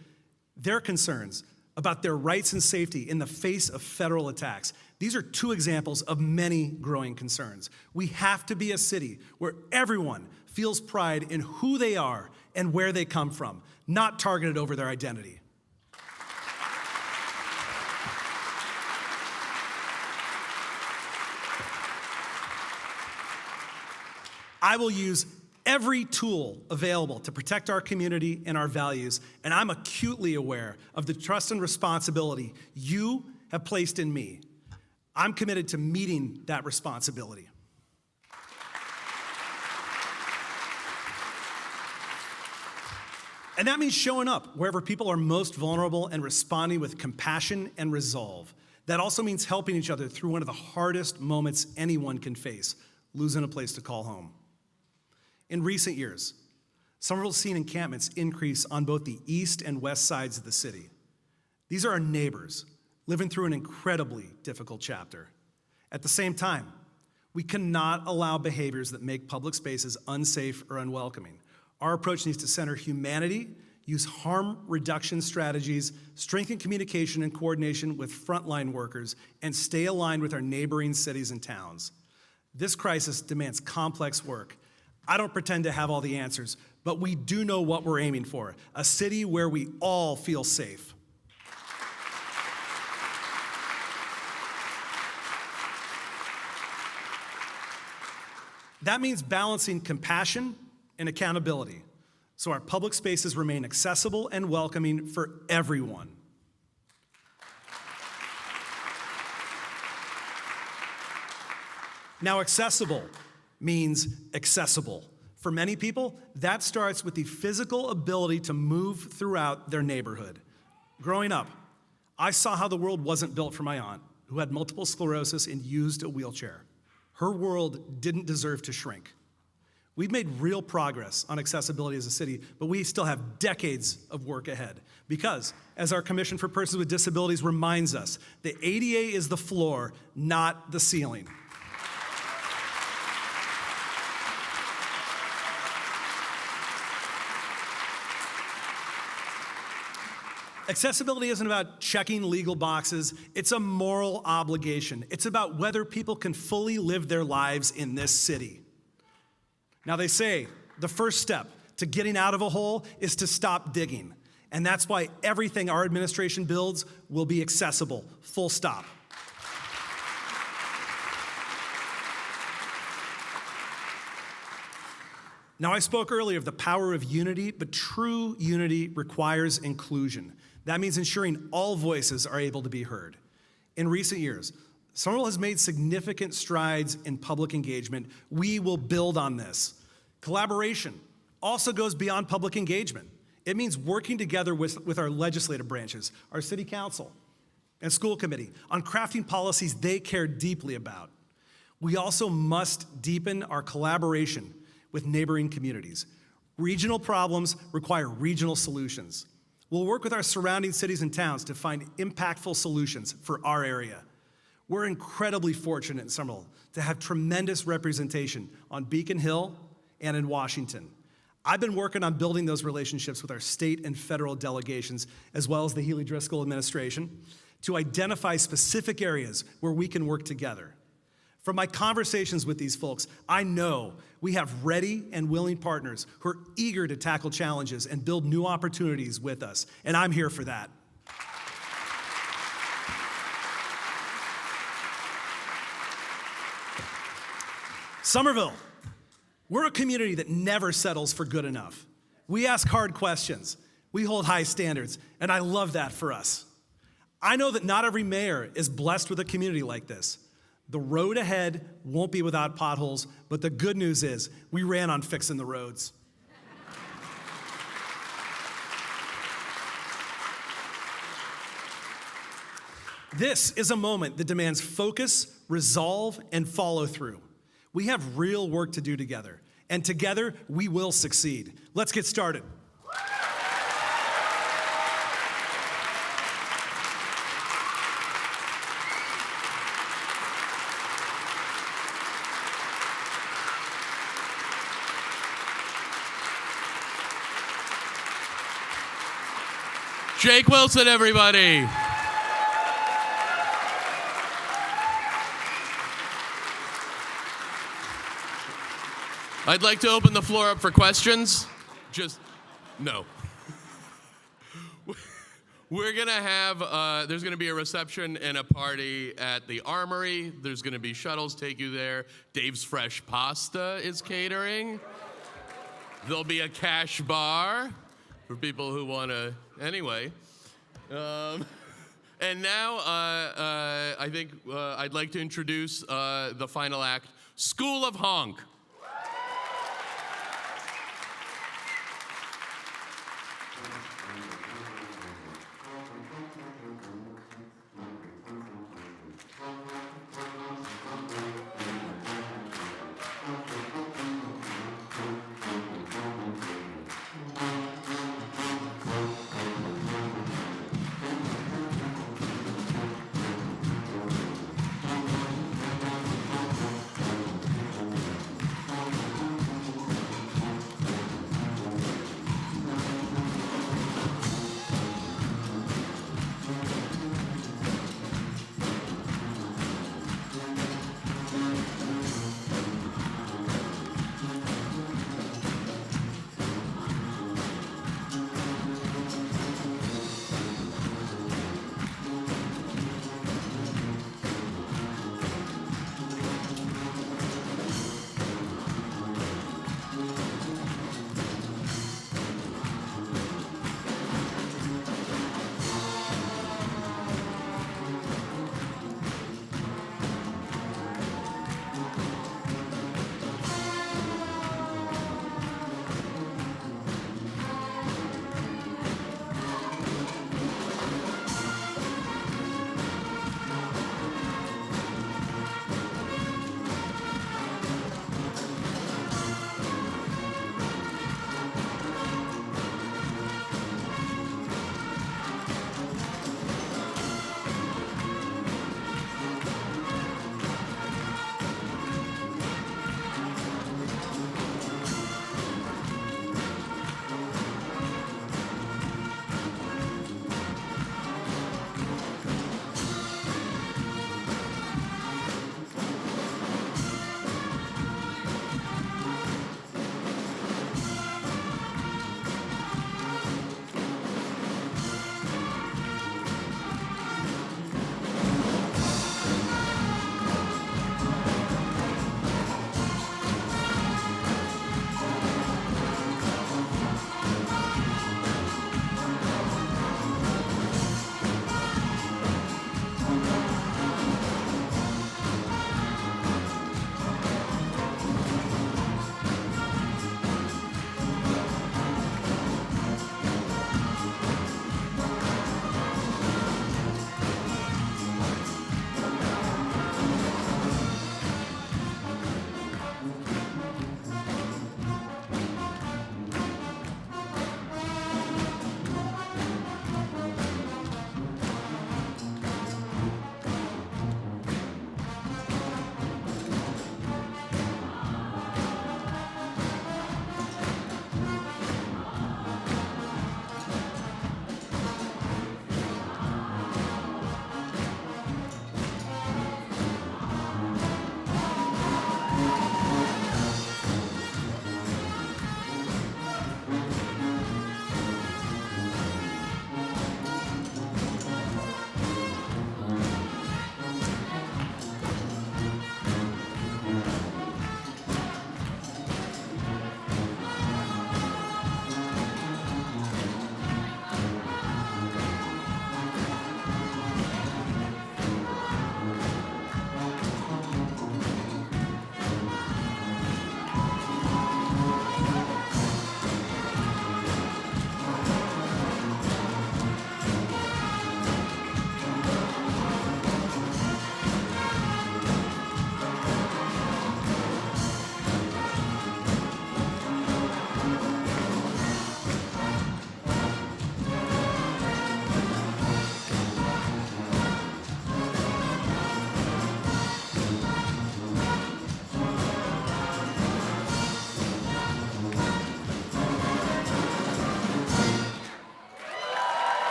their concerns about their rights and safety in the face of federal attacks. These are two examples of many growing concerns. We have to be a city where everyone feels pride in who they are and where they come from, not targeted over their identity. I will use every tool available to protect our community and our values, and I'm acutely aware of the trust and responsibility you have placed in me. I'm committed to meeting that responsibility. And that means showing up wherever people are most vulnerable and responding with compassion and resolve. That also means helping each other through one of the hardest moments anyone can face, losing a place to call home. In recent years, Somerville's seen encampments increase on both the east and west sides of the city. These are our neighbors living through an incredibly difficult chapter. At the same time, we cannot allow behaviors that make public spaces unsafe or unwelcoming. Our approach needs to center humanity, use harm reduction strategies, strengthen communication and coordination with frontline workers, and stay aligned with our neighboring cities and towns. This crisis demands complex work. I don't pretend to have all the answers, but we do know what we're aiming for, a city where we all feel safe. That means balancing compassion and accountability, so our public spaces remain accessible and welcoming for everyone. Now, accessible means accessible. For many people, that starts with the physical ability to move throughout their neighborhood. Growing up, I saw how the world wasn't built for my aunt, who had multiple sclerosis and used a wheelchair. Her world didn't deserve to shrink. We've made real progress on accessibility as a city, but we still have decades of work ahead. Because, as our Commission for Persons with Disabilities reminds us, the ADA is the floor, not the ceiling. Accessibility isn't about checking legal boxes, it's a moral obligation. It's about whether people can fully live their lives in this city. Now, they say the first step to getting out of a hole is to stop digging. And that's why everything our administration builds will be accessible, full stop. Now, I spoke earlier of the power of unity, but true unity requires inclusion. That means ensuring all voices are able to be heard. In recent years, Somerville has made significant strides in public engagement. We will build on this. Collaboration also goes beyond public engagement. It means working together with our legislative branches, our city council, and school committee on crafting policies they care deeply about. We also must deepen our collaboration with neighboring communities. Regional problems require regional solutions. We'll work with our surrounding cities and towns to find impactful solutions for our area. We're incredibly fortunate in Somerville to have tremendous representation on Beacon Hill and in Washington. I've been working on building those relationships with our state and federal delegations, as well as the Healy Driscoll administration, to identify specific areas where we can work together. From my conversations with these folks, I know we have ready and willing partners who are eager to tackle challenges and build new opportunities with us, and I'm here for that. Somerville, we're a community that never settles for good enough. We ask hard questions, we hold high standards, and I love that for us. I know that not every mayor is blessed with a community like this. The road ahead won't be without potholes, but the good news is we ran on fixing the roads. This is a moment that demands focus, resolve, and follow through. We have real work to do together, and together we will succeed. Let's get started. Jake Wilson, everybody. I'd like to open the floor up for questions. No. We're gonna have, there's gonna be a reception and a party at the Armory. There's gonna be shuttles take you there. Dave's Fresh Pasta is catering. There'll be a cash bar for people who want to, anyway. And now I think I'd like to introduce the final act, School of Honk.